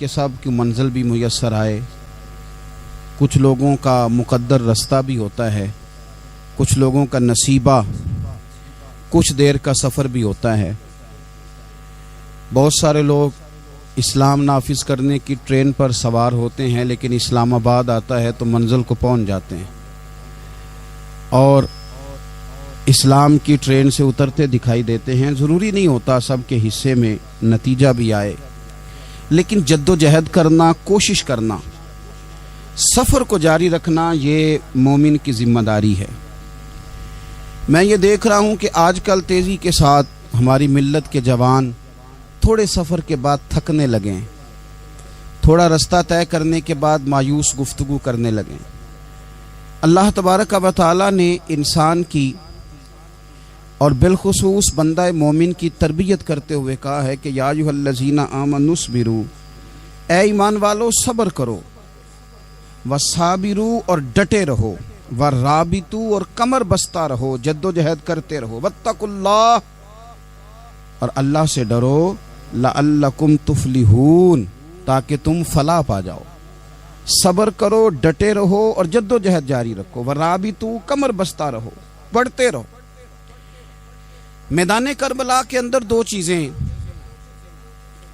کہ سب کی منزل بھی میسر آئے، کچھ لوگوں کا مقدر رستہ بھی ہوتا ہے، کچھ لوگوں کا نصیبہ کچھ دیر کا سفر بھی ہوتا ہے۔ بہت سارے لوگ اسلام نافذ کرنے کی ٹرین پر سوار ہوتے ہیں، لیکن اسلام آباد آتا ہے تو منزل کو پہنچ جاتے ہیں اور اسلام کی ٹرین سے اترتے دکھائی دیتے ہیں۔ ضروری نہیں ہوتا سب کے حصے میں نتیجہ بھی آئے، لیکن جد و جہد کرنا، کوشش کرنا، سفر کو جاری رکھنا، یہ مومن کی ذمہ داری ہے۔ میں یہ دیکھ رہا ہوں کہ آج کل تیزی کے ساتھ ہماری ملت کے جوان تھوڑے سفر کے بعد تھکنے لگیں، تھوڑا رستہ طے کرنے کے بعد مایوس گفتگو کرنے لگیں۔ اللہ تبارک و تعالی نے انسان کی اور بالخصوص بندہ مومن کی تربیت کرتے ہوئے کہا ہے کہ یا ایھا الذین آمنوا اصبروا، اے ایمان والو صبر کرو، وصابروا اور ڈٹے رہو، ورابطوا اور کمر بستہ رہو، جد و جہد کرتے رہو، واتقوا اللہ اور اللہ سے ڈرو، لعلکم تفلحون تاکہ تم فلاح پا جاؤ۔ صبر کرو، ڈٹے رہو اور جد و جہد جاری رکھو، ورابطوا کمر بستہ رہو، بڑھتے رہو۔ میدان کربلا کے اندر دو چیزیں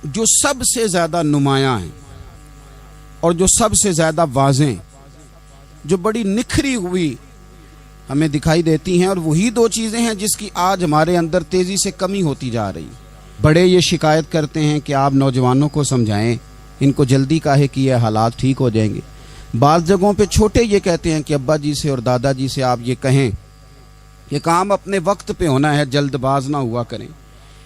جو سب سے زیادہ نمایاں ہیں اور جو سب سے زیادہ واضح، جو بڑی نکھری ہوئی ہمیں دکھائی دیتی ہیں، اور وہی دو چیزیں ہیں جس کی آج ہمارے اندر تیزی سے کمی ہوتی جا رہی۔ بڑے یہ شکایت کرتے ہیں کہ آپ نوجوانوں کو سمجھائیں، ان کو جلدی کاہے کہ یہ حالات ٹھیک ہو جائیں گے۔ بعض جگہوں پہ چھوٹے یہ کہتے ہیں کہ ابا جی سے اور دادا جی سے آپ یہ کہیں کہ کام اپنے وقت پہ ہونا ہے، جلد باز نہ ہوا کریں۔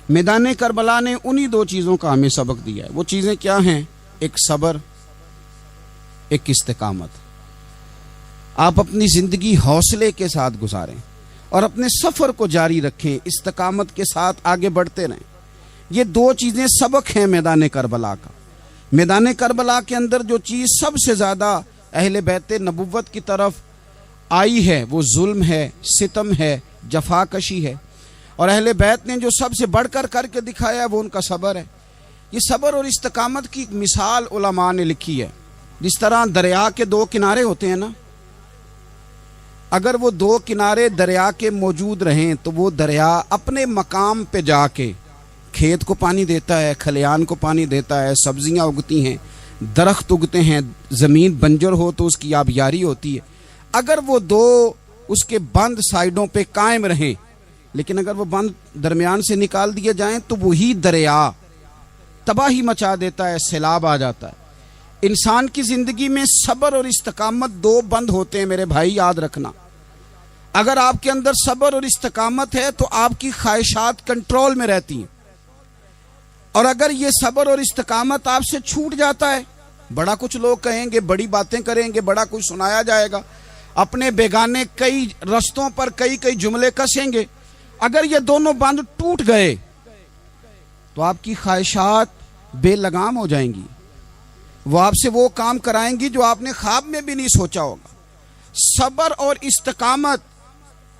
میدان کربلا نے انہی دو چیزوں کا ہمیں سبق دیا ہے۔ وہ چیزیں کیا ہیں؟ ایک صبر، ایک استقامت۔ آپ اپنی زندگی حوصلے کے ساتھ گزاریں اور اپنے سفر کو جاری رکھیں، استقامت کے ساتھ آگے بڑھتے رہیں۔ یہ دو چیزیں سبق ہیں میدان کربلا کا۔ میدان کربلا کے اندر جو چیز سب سے زیادہ اہل بیت نبوت کی طرف آئی ہے وہ ظلم ہے، ستم ہے، جفا کشی ہے، اور اہل بیت نے جو سب سے بڑھ کر کے دکھایا وہ ان کا صبر ہے۔ یہ صبر اور استقامت کی مثال علماء نے لکھی ہے۔ جس طرح دریا کے دو کنارے ہوتے ہیں نا، اگر وہ دو کنارے دریا کے موجود رہیں تو وہ دریا اپنے مقام پہ جا کے کھیت کو پانی دیتا ہے، کھلیان کو پانی دیتا ہے، سبزیاں اگتی ہیں، درخت اگتے ہیں، زمین بنجر ہو تو اس کی آبیاری ہوتی ہے۔ اگر وہ دو اس کے بند سائیڈوں پہ قائم رہیں، لیکن اگر وہ بند درمیان سے نکال دیے جائیں تو وہی دریا تباہی مچا دیتا ہے، سیلاب آ جاتا ہے۔ انسان کی زندگی میں صبر اور استقامت دو بند ہوتے ہیں میرے بھائی، یاد رکھنا۔ اگر آپ کے اندر صبر اور استقامت ہے تو آپ کی خواہشات کنٹرول میں رہتی ہیں، اور اگر یہ صبر اور استقامت آپ سے چھوٹ جاتا ہے، بڑا کچھ لوگ کہیں گے، بڑی باتیں کریں گے، بڑا کچھ سنایا جائے گا، اپنے بیگانے کئی رستوں پر کئی جملے کسیں گے، اگر یہ دونوں بند ٹوٹ گئے تو آپ کی خواہشات بے لگام ہو جائیں گی، وہ آپ سے وہ کام کرائیں گی جو آپ نے خواب میں بھی نہیں سوچا ہوگا۔ صبر اور استقامت،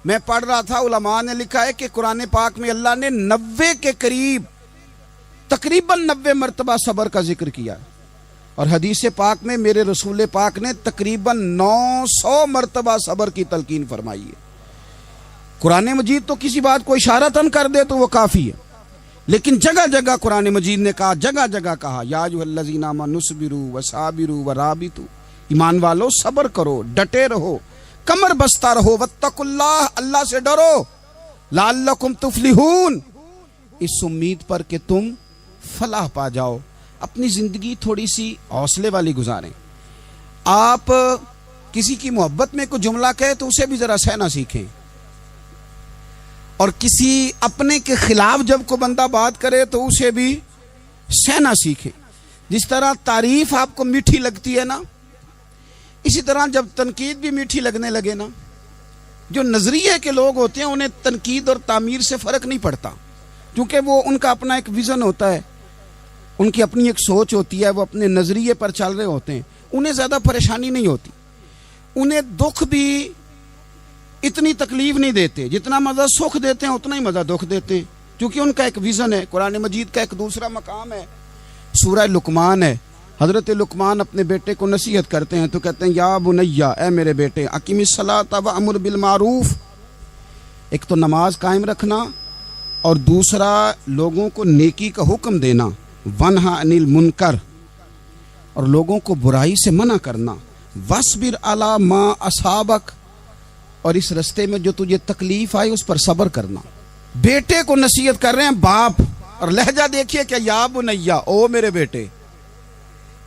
میں پڑھ رہا تھا علماء نے لکھا ہے کہ قرآن پاک میں اللہ نے 90 کے قریب، تقریباً 90 مرتبہ صبر کا ذکر کیا، اور حدیث پاک میں میرے رسول پاک نے تقریباً 900 مرتبہ صبر کی تلقین فرمائی ہے۔ قرآن مجید تو کسی بات کو اشارتاً کر دے تو وہ کافی ہے، لیکن جگہ جگہ قرآن مجید نے کہا، جگہ جگہ کہا، یا ایھا الذین آمنوا اصبروا وصابروا ورابطوا، ایمان والو صبر کرو، ڈٹے رہو، کمر بستہ رہو، واتقوا اللہ، اللہ سے ڈرو، لعلکم تفلحون، اس امید پر کہ تم فلاح پا جاؤ۔ اپنی زندگی تھوڑی سی حوصلے والی گزاریں۔ آپ کسی کی محبت میں کوئی جملہ کہے تو اسے بھی ذرا سہنا سیکھیں، اور کسی اپنے کے خلاف جب کوئی بندہ بات کرے تو اسے بھی سہنا سیکھیں۔ جس طرح تعریف آپ کو میٹھی لگتی ہے نا، اسی طرح جب تنقید بھی میٹھی لگنے لگے نا، جو نظریے کے لوگ ہوتے ہیں انہیں تنقید اور تعمیر سے فرق نہیں پڑتا، کیونکہ وہ ان کا اپنا ایک ویژن ہوتا ہے، ان کی اپنی ایک سوچ ہوتی ہے، وہ اپنے نظریے پر چل رہے ہوتے ہیں، انہیں زیادہ پریشانی نہیں ہوتی، انہیں دکھ بھی اتنی تکلیف نہیں دیتے، جتنا مزہ سکھ دیتے ہیں اتنا ہی مزہ دکھ دیتے ہیں، کیونکہ ان کا ایک ویژن ہے۔ قرآن مجید کا ایک دوسرا مقام ہے، سورہ لقمان ہے، حضرت لقمان اپنے بیٹے کو نصیحت کرتے ہیں تو کہتے ہیں یا بنیا، اے میرے بیٹے، اقیم الصلاۃ وامر بالمعروف، ایک تو نماز قائم رکھنا اور دوسرا لوگوں کو نیکی کا حکم دینا، ونہا عن المنکر، اور لوگوں کو برائی سے منع کرنا، وَاصْبِرْ عَلَىٰ مَا أَصَابَكَ، اور اس رستے میں جو تجھے تکلیف آئی اس پر صبر کرنا۔ بیٹے کو نصیحت کر رہے ہیں باپ، اور لہجہ دیکھیے کہ یا بنیا، او میرے بیٹے،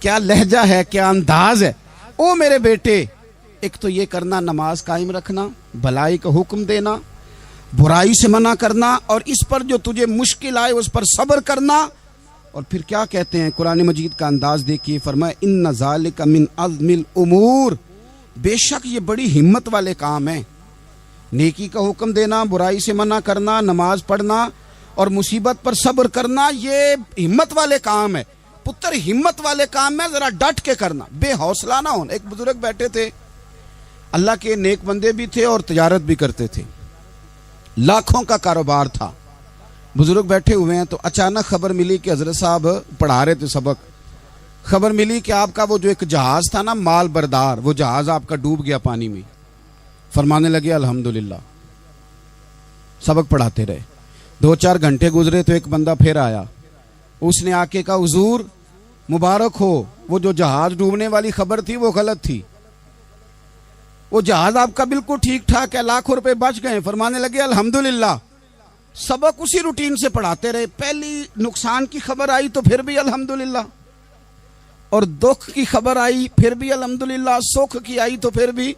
کیا لہجہ ہے، کیا انداز ہے، او میرے بیٹے۔ ایک تو یہ کرنا، نماز قائم رکھنا، بھلائی کا حکم دینا، برائی سے منع کرنا، اور اس پر جو تجھے مشکل آئے اس پر صبر کرنا۔ اور پھر کیا کہتے ہیں، قرآن مجید کا انداز دیکھیے، فرمایا ان ذالک من عزم الامور، بے شک یہ بڑی ہمت والے کام ہیں۔ نیکی کا حکم دینا، برائی سے منع کرنا، نماز پڑھنا اور مصیبت پر صبر کرنا، یہ ہمت والے کام ہے پتر، ہمت والے کام میں ذرا ڈٹ کے کرنا، بے حوصلہ نہ ہونا۔ ایک بزرگ بیٹھے تھے، اللہ کے نیک بندے بھی تھے اور تجارت بھی کرتے تھے، لاکھوں کا کاروبار تھا۔ بزرگ بیٹھے ہوئے ہیں تو اچانک خبر ملی کہ حضرت صاحب پڑھا رہے تھے سبق، خبر ملی کہ آپ کا وہ جو ایک جہاز تھا نا مال بردار، وہ جہاز آپ کا ڈوب گیا پانی میں۔ فرمانے لگے الحمدللہ، سبق پڑھاتے رہے۔ 2-4 گھنٹے گزرے تو ایک بندہ پھر آیا، اس نے آ کے کہا حضور مبارک ہو، وہ جو جہاز ڈوبنے والی خبر تھی وہ غلط تھی، وہ جہاز آپ کا بالکل ٹھیک ٹھاک ہے، لاکھوں روپے بچ گئے۔ فرمانے لگے الحمدللہ۔ سبق اسی روٹین سے پڑھاتے رہے، پہلی نقصان کی خبر آئی تو پھر بھی الحمدللہ، اور دکھ کی خبر آئی پھر بھی الحمدللہ، سکھ کی آئی تو پھر بھی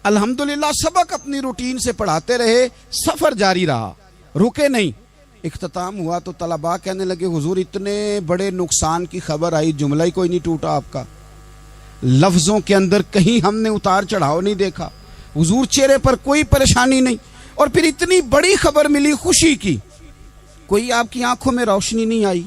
الحمدللہ۔ سبق اپنی روٹین سے پڑھاتے رہے، سفر جاری رہا، رکے نہیں۔ اختتام ہوا تو طلباء کہنے لگے حضور اتنے بڑے نقصان کی خبر آئی، جملہ ہی کوئی نہیں ٹوٹا آپ کا، لفظوں کے اندر کہیں ہم نے اتار چڑھاؤ نہیں دیکھا، حضور چہرے پر کوئی پریشانی نہیں، اور پھر اتنی بڑی خبر ملی خوشی کی، کوئی آپ کی آنکھوں میں روشنی نہیں آئی،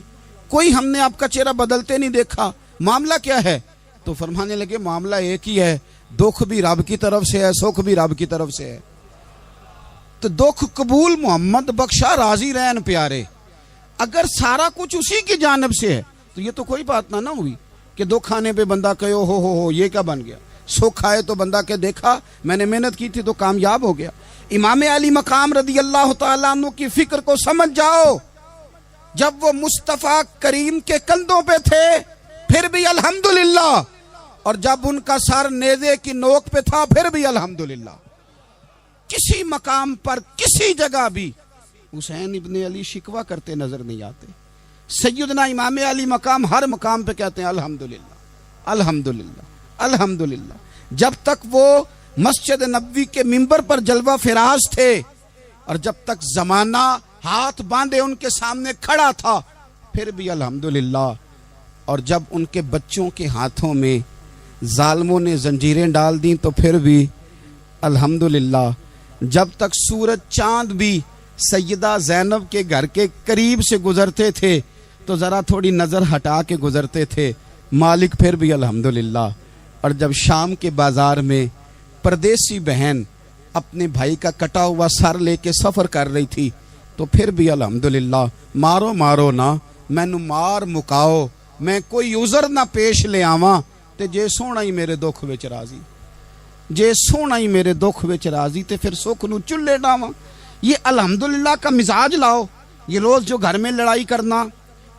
کوئی ہم نے آپ کا چہرہ بدلتے نہیں دیکھا، معاملہ کیا ہے؟ تو فرمانے لگے معاملہ ایک ہی ہے، دکھ بھی رب کی طرف سے ہے، سکھ بھی رب کی طرف سے ہے۔ تو دکھ قبول محمد بخشا راضی رہن پیارے، اگر سارا کچھ اسی کی جانب سے ہے تو یہ تو کوئی بات نہ ہوئی کہ دکھ آنے پہ بندہ کہے ہو یہ کیا بن گیا، سکھ آئے تو بندہ کہ دیکھا میں نے محنت کی تھی تو کامیاب ہو گیا۔ امام علی مقام رضی اللہ تعالیٰ عنہ کی فکر کو سمجھ جاؤ، جب وہ مصطفیٰ کریم کے کندھوں پہ تھے پھر بھی الحمدللہ، اور جب ان کا سر نیزے کی نوک پہ تھا پھر بھی الحمدللہ۔ کسی مقام پر کسی جگہ بھی حسین ابن علی شکوہ کرتے نظر نہیں آتے۔ سیدنا امام علی مقام ہر مقام پہ کہتے ہیں الحمدللہ الحمدللہ الحمدللہ۔ جب تک وہ مسجد نبوی کے منبر پر جلوہ فراز تھے اور جب تک زمانہ ہاتھ باندھے ان کے سامنے کھڑا تھا پھر بھی الحمدللہ، اور جب ان کے بچوں کے ہاتھوں میں ظالموں نے زنجیریں ڈال دیں تو پھر بھی الحمدللہ، جب تک سورج چاند بھی سیدہ زینب کے گھر کے قریب سے گزرتے تھے تو ذرا تھوڑی نظر ہٹا کے گزرتے تھے، مالک پھر بھی الحمدللہ۔ اور جب شام کے بازار میں پردیسی بہن اپنے بھائی کا کٹا ہوا سر لے کے سفر کر رہی تھی تو پھر بھی الحمدللہ۔ مارو مارو نہ مینو مار مکاؤ، میں کوئی عذر نہ پیش لے آواں تے جے سونا ہی میرے دکھ وچ راضی، جے سونا ہی میرے دکھ وچ راضی تے پھر سکھ نو چلے ڈاواں۔ یہ الحمدللہ کا مزاج لاؤ۔ یہ روز جو گھر میں لڑائی کرنا،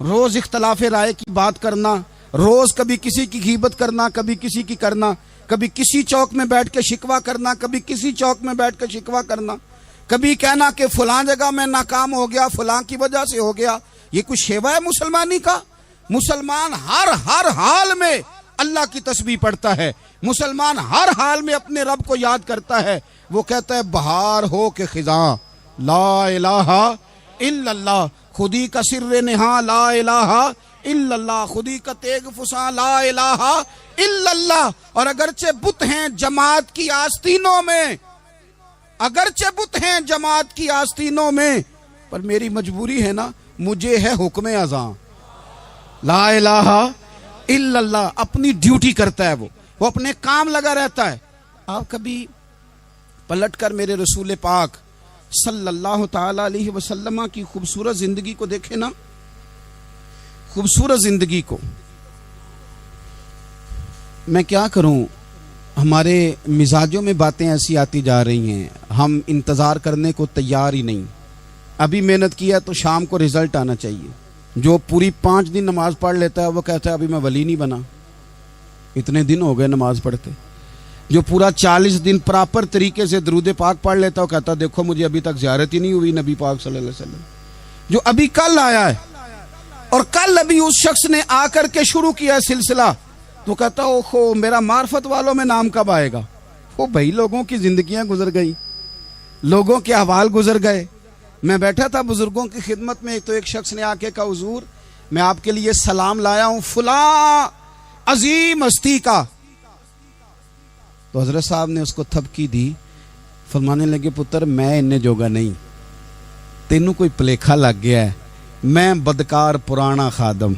روز اختلاف رائے کی بات کرنا، روز کبھی کسی کی غیبت کرنا، کبھی کسی کی کرنا، کبھی کسی چوک میں بیٹھ کے شکوہ کرنا، کبھی کسی چوک میں بیٹھ کے شکوہ کرنا، کبھی کہنا کہ فلاں جگہ میں ناکام ہو گیا، فلاں کی وجہ سے ہو گیا، یہ کچھ شیوا ہے مسلمانی کا؟ مسلمان ہر حال میں اللہ کی تسبیح پڑھتا ہے، مسلمان ہر حال میں اپنے رب کو یاد کرتا ہے۔ وہ کہتا ہے بہار ہو کے خزاں لا الہ الا اللہ، خودی کا سر نہاں لا الہ الا اللہ، خودی کا تیغ فساں لا الہ الا اللہ۔ اور اگرچہ بت ہیں جماعت کی آستینوں میں، اگرچہ بت ہیں جماعت کی آستینوں میں، پر میری مجبوری ہے نا، مجھے ہے حکم اذاں لا الہ الا اللہ۔ اپنی ڈیوٹی کرتا ہے، وہ اپنے کام لگا رہتا ہے۔ آپ کبھی پلٹ کر میرے رسول پاک صلی اللہ تعالی علیہ وسلم کی خوبصورت زندگی کو دیکھیں نا، خوبصورت زندگی کو۔ میں کیا کروں، ہمارے مزاجوں میں باتیں ایسی آتی جا رہی ہیں، ہم انتظار کرنے کو تیار ہی نہیں۔ ابھی محنت کیا تو شام کو رزلٹ آنا چاہیے۔ جو پوری 5 دن نماز پڑھ لیتا ہے وہ کہتا ہے ابھی میں ولی نہیں بنا، اتنے دن ہو گئے نماز پڑھتے۔ جو پورا 40 دن پراپر طریقے سے درود پاک پڑھ لیتا ہے وہ کہتا ہے دیکھو مجھے ابھی تک زیارت ہی نہیں ہوئی نبی پاک صلی اللہ علیہ وسلم۔ جو ابھی کل آیا ہے اور کل ابھی اس شخص نے آ کر کے شروع کیا ہے سلسلہ، تو کہتا اوہو میرا معرفت والوں میں نام کب آئے گا؟ وہ بھائی لوگوں کی زندگیاں گزر گئی، لوگوں کے احوال گزر گئے۔ میں بیٹھا تھا بزرگوں کی خدمت میں، تو ایک شخص نے آ کے کہا حضور میں آپ کے لیے سلام لایا ہوں فلاں عظیم ہستی کا۔ تو حضرت صاحب نے اس کو تھپکی دی، فرمانے لگے پتر میں انہیں جوگا نہیں، تینوں کوئی پلیکھا لگ گیا ہے، میں بدکار پرانا خادم،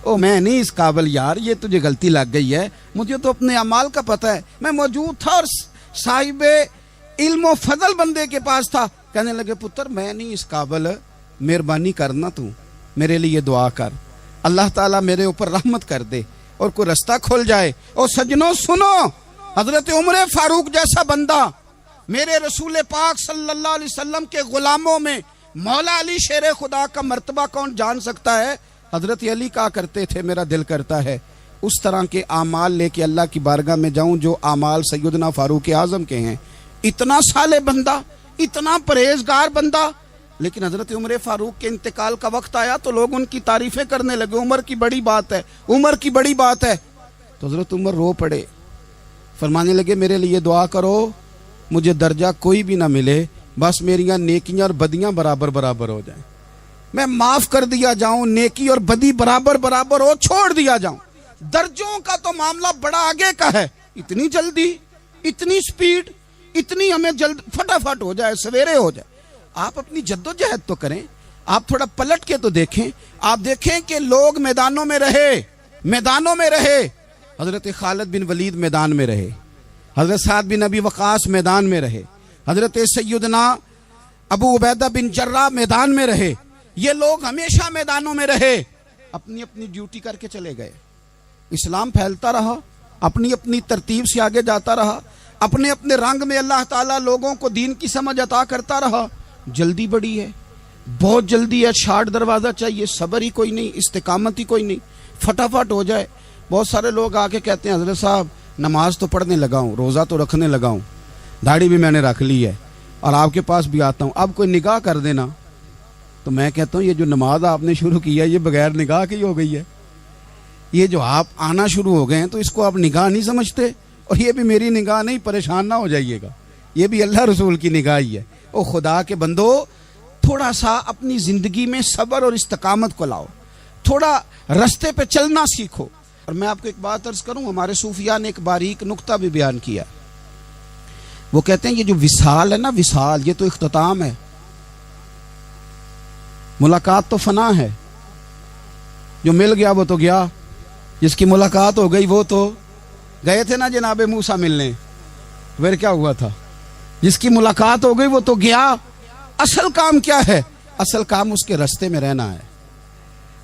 او میں نہیں اس قابل یار، یہ تجھے غلطی لگ گئی ہے، مجھے تو اپنے اعمال کا پتہ ہے، میں موجود تھا اور صاحب علم و فضل بندے کے پاس تھا۔ کہنے لگے پتر میں نہیں اس قابل، مہربانی کرنا تو میرے لیے دعا کر، اللہ تعالیٰ میرے اوپر رحمت کر دے اور کوئی رستہ کھل جائے۔ اور سجنوں سنو، حضرت عمر فاروق جیسا بندہ، میرے رسول پاک صلی اللہ علیہ وسلم کے غلاموں میں مولا علی شیر خدا کا مرتبہ کون جان سکتا ہے؟ حضرت علی کہا کرتے تھے میرا دل کرتا ہے اس طرح کے اعمال لے کے اللہ کی بارگاہ میں جاؤں جو اعمال سیدنا فاروق اعظم کے ہیں۔ اتنا صالح بندہ، اتنا پرہیزگار بندہ، لیکن حضرت عمر فاروق کے انتقال کا وقت آیا تو لوگ ان کی تعریفیں کرنے لگے، عمر کی بڑی بات ہے، عمر کی بڑی بات ہے۔ تو حضرت عمر رو پڑے، فرمانے لگے میرے لیے دعا کرو، مجھے درجہ کوئی بھی نہ ملے، بس میریاں نیکیاں اور بدیاں برابر برابر ہو جائیں، میں معاف کر دیا جاؤں، نیکی اور بدی برابر برابر ہو، چھوڑ دیا جاؤں۔ درجوں کا تو معاملہ بڑا آگے کا ہے، اتنی جلدی، اتنی سپیڈ، اتنی ہمیں جلد فٹافٹ ہو جائے، سویرے ہو جائے۔ آپ اپنی جد و جہد تو کریں، آپ تھوڑا پلٹ کے تو دیکھیں، آپ دیکھیں کہ لوگ میدانوں میں رہے، میدانوں میں رہے۔ حضرت خالد بن ولید میدان میں رہے، حضرت سعد بن ابی وقاص میدان میں رہے، حضرت سیدنا ابو عبیدہ بن جراح میدان میں رہے۔ یہ لوگ ہمیشہ میدانوں میں رہے، اپنی اپنی ڈیوٹی کر کے چلے گئے۔ اسلام پھیلتا رہا، اپنی اپنی ترتیب سے آگے جاتا رہا، اپنے اپنے رنگ میں اللہ تعالیٰ لوگوں کو دین کی سمجھ عطا کرتا رہا۔ جلدی بڑی ہے، بہت جلدی ہے، شارٹ دروازہ چاہیے، صبر ہی کوئی نہیں، استقامت ہی کوئی نہیں، فٹافٹ ہو جائے۔ بہت سارے لوگ آ کے کہتے ہیں حضرت صاحب نماز تو پڑھنے لگا ہوں، روزہ تو رکھنے لگا ہوں، داڑھی بھی میں نے رکھ لی ہے اور آپ کے پاس بھی آتا ہوں، اب کوئی نگاہ کر دینا۔ تو میں کہتا ہوں یہ جو نماز آپ نے شروع کی ہے یہ بغیر نگاہ کی ہو گئی ہے، یہ جو آپ آنا شروع ہو گئے ہیں تو اس کو آپ نگاہ نہیں سمجھتے، اور یہ بھی میری نگاہ نہیں، پریشان نہ ہو جائیے گا، یہ بھی اللہ رسول کی نگاہ ہی ہے۔ او خدا کے بندو، تھوڑا سا اپنی زندگی میں صبر اور استقامت کو لاؤ، تھوڑا رستے پہ چلنا سیکھو۔ اور میں آپ کو ایک بات عرض کروں، ہمارے صوفیاء نے ایک باریک نقطہ بھی بیان کیا، وہ کہتے ہیں یہ جو وصال ہے نا، وصال یہ تو اختتام ہے، ملاقات تو فنا ہے، جو مل گیا وہ تو گیا، جس کی ملاقات ہو گئی وہ تو گئے تھے نا جناب موسیٰ ملنے، پھر کیا ہوا تھا؟ جس کی ملاقات ہو گئی وہ تو گیا۔ اصل کام کیا ہے؟ اصل کام اس کے رستے میں رہنا ہے،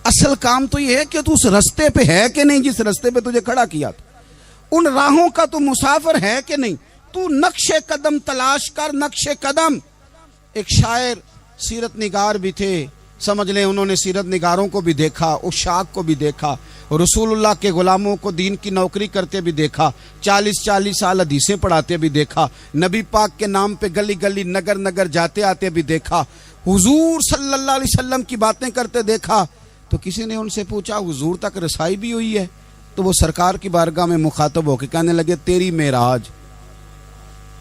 اصل کام تو یہ ہے کہ تو اس رستے پہ ہے کہ نہیں، جس رستے پہ تجھے کھڑا کیا تھا، ان راہوں کا تو مسافر ہے کہ نہیں، تو نقش قدم تلاش کر، نقش قدم۔ ایک شاعر سیرت نگار بھی تھے، سمجھ لیں انہوں نے سیرت نگاروں کو بھی دیکھا، عشاق کو بھی دیکھا، اور رسول اللہ کے غلاموں کو دین کی نوکری کرتے بھی دیکھا، 40 سال حدیثیں پڑھاتے بھی دیکھا، نبی پاک کے نام پہ گلی گلی نگر نگر جاتے آتے بھی دیکھا، حضور صلی اللہ علیہ وسلم کی باتیں کرتے دیکھا۔ تو کسی نے ان سے پوچھا حضور تک رسائی بھی ہوئی ہے؟ تو وہ سرکار کی بارگاہ میں مخاطب ہو کے کہنے لگے تیری معراج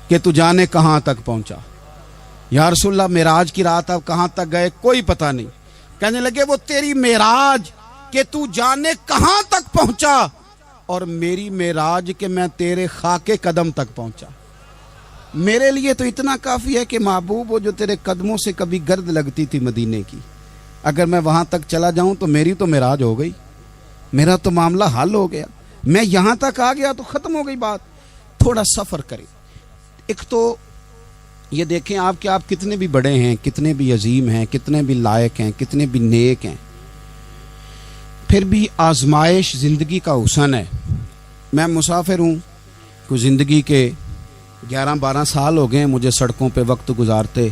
کہ تو جانے کہاں تک پہنچا، یا رسول اللہ معراج کی رات آپ کہاں تک گئے کوئی پتہ نہیں۔ کہنے لگے وہ تیری معراج کہ تو جانے کہاں تک پہنچا، اور میری معراج کہ میں تیرے خاک قدم تک پہنچا۔ میرے لیے تو اتنا کافی ہے کہ محبوب وہ جو تیرے قدموں سے کبھی گرد لگتی تھی مدینے کی، اگر میں وہاں تک چلا جاؤں تو میری تو معراج ہو گئی، میرا تو معاملہ حل ہو گیا، میں یہاں تک آ گیا تو ختم ہو گئی بات۔ تھوڑا سفر کریں، ایک تو یہ دیکھیں آپ کہ آپ کتنے بھی بڑے ہیں، کتنے بھی عظیم ہیں، کتنے بھی لائق ہیں، کتنے بھی نیک ہیں، پھر بھی آزمائش زندگی کا حسن ہے۔ میں مسافر ہوں، کوئی زندگی کے 11-12 سال ہو گئے ہیں مجھے سڑکوں پہ وقت گزارتے،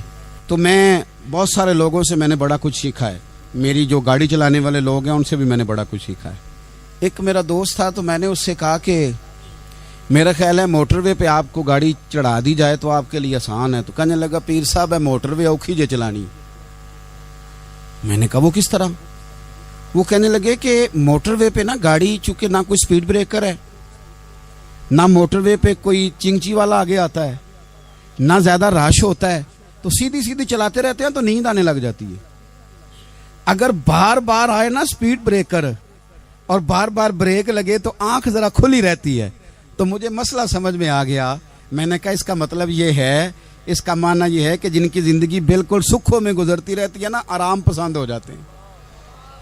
تو میں بہت سارے لوگوں سے میں نے بڑا کچھ سیکھا ہے. میری جو گاڑی چلانے والے لوگ ہیں ان سے بھی میں نے بڑا کچھ سیکھا ہے. ایک میرا دوست تھا تو میں نے اس سے کہا کہ میرا خیال ہے موٹر وے پہ آپ کو گاڑی چڑھا دی جائے تو آپ کے لیے آسان ہے. تو کہنے لگا پیر صاحب ہے موٹر وے اوکھی جے چلانی. میں نے کہا وہ کس طرح؟ وہ کہنے لگے کہ موٹر وے پہ نا گاڑی چونکہ نہ کوئی سپیڈ بریکر ہے، نہ موٹر وے پہ کوئی چنگچی والا آگے آتا ہے، نہ زیادہ رش ہوتا ہے، تو سیدھی سیدھی چلاتے رہتے ہیں تو نیند آنے لگ جاتی ہے. اگر بار بار آئے نا سپیڈ بریکر اور بار بار بریک لگے تو آنکھ ذرا کھلی رہتی ہے. تو مجھے مسئلہ سمجھ میں آ گیا. میں نے کہا اس کا مطلب یہ ہے، اس کا معنی یہ ہے کہ جن کی زندگی بالکل سکھوں میں گزرتی رہتی ہے نا، آرام پسند ہو جاتے ہیں.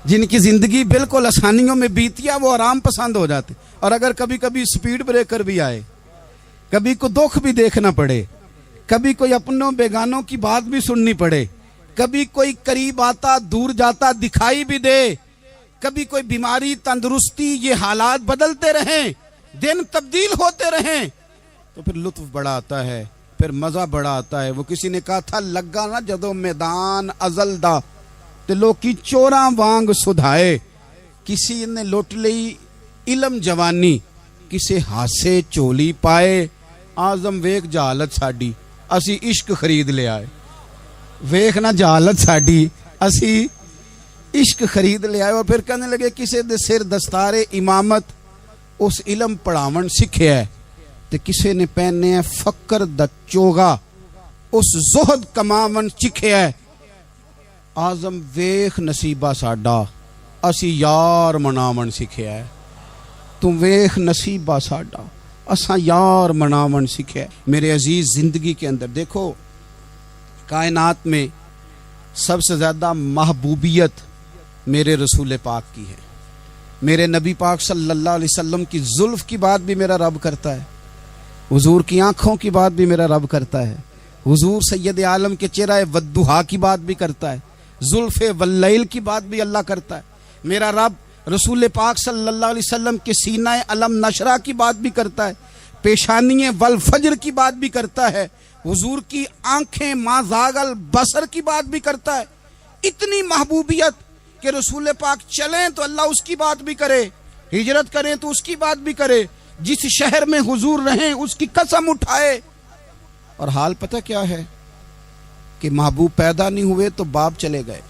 جن کی زندگی بالکل آسانیوں میں بیتی ہے وہ آرام پسند ہو جاتے. اور اگر کبھی کبھی سپیڈ بریکر بھی آئے، کبھی کو دکھ بھی دیکھنا پڑے، کبھی کوئی اپنوں بیگانوں کی بات بھی سننی پڑے، کبھی کوئی قریب آتا دور جاتا دکھائی بھی دے، کبھی کوئی بیماری تندرستی، یہ حالات بدلتے رہیں، دن تبدیل ہوتے رہیں، تو پھر لطف بڑا آتا ہے، پھر مزہ بڑا آتا ہے. وہ کسی نے کہا تھا لگا نا جدو میدان ازل دا تے لوکی چوراں وانگ سدھائے. کسی نے لٹ لئی علم جوانی، کسے ہاسے چولی پائے. آزم ویک جہالت ساڈی اسی عشق خرید لے آئے. ویخ نہ جہالت ساڈی اسی عشق خرید لے آئے. اور پھر کہنے لگے کسے دے سر دستار امامت اس علم پڑھاون سکھیا ہے، تے کسے نے پہنے ہے فقر دا چوگا اس زہد کماون چکھیا ہے. آزم ویخ نصیبہ ساڈا اسی یار مناون سکھیا ہے. تم ویخ نصیبہ ساڈا اساں یار مناون سکھیا ہے. میرے عزیز زندگی کے اندر دیکھو، کائنات میں سب سے زیادہ محبوبیت میرے رسول پاک کی ہے. میرے نبی پاک صلی اللہ علیہ وسلم کی زلف کی بات بھی میرا رب کرتا ہے، حضور کی آنکھوں کی بات بھی میرا رب کرتا ہے، حضور سید عالم کے چہرہ والضحیٰ کی بات بھی کرتا ہے، زلف واللیل کی بات بھی اللہ کرتا ہے. میرا رب رسول پاک صلی اللہ علیہ وسلم کے سینہ علم نشرہ کی بات بھی کرتا ہے، پیشانی والفجر کی بات بھی کرتا ہے، حضور کی آنکھیں ما زاغ البصر کی بات بھی کرتا ہے. اتنی محبوبیت کہ رسول پاک چلیں تو اللہ اس کی بات بھی کرے، ہجرت کریں تو اس کی بات بھی کرے، جس شہر میں حضور رہیں اس کی قسم اٹھائے. اور حال پتہ کیا ہے کہ محبوب پیدا نہیں ہوئے تو باپ چلے گئے.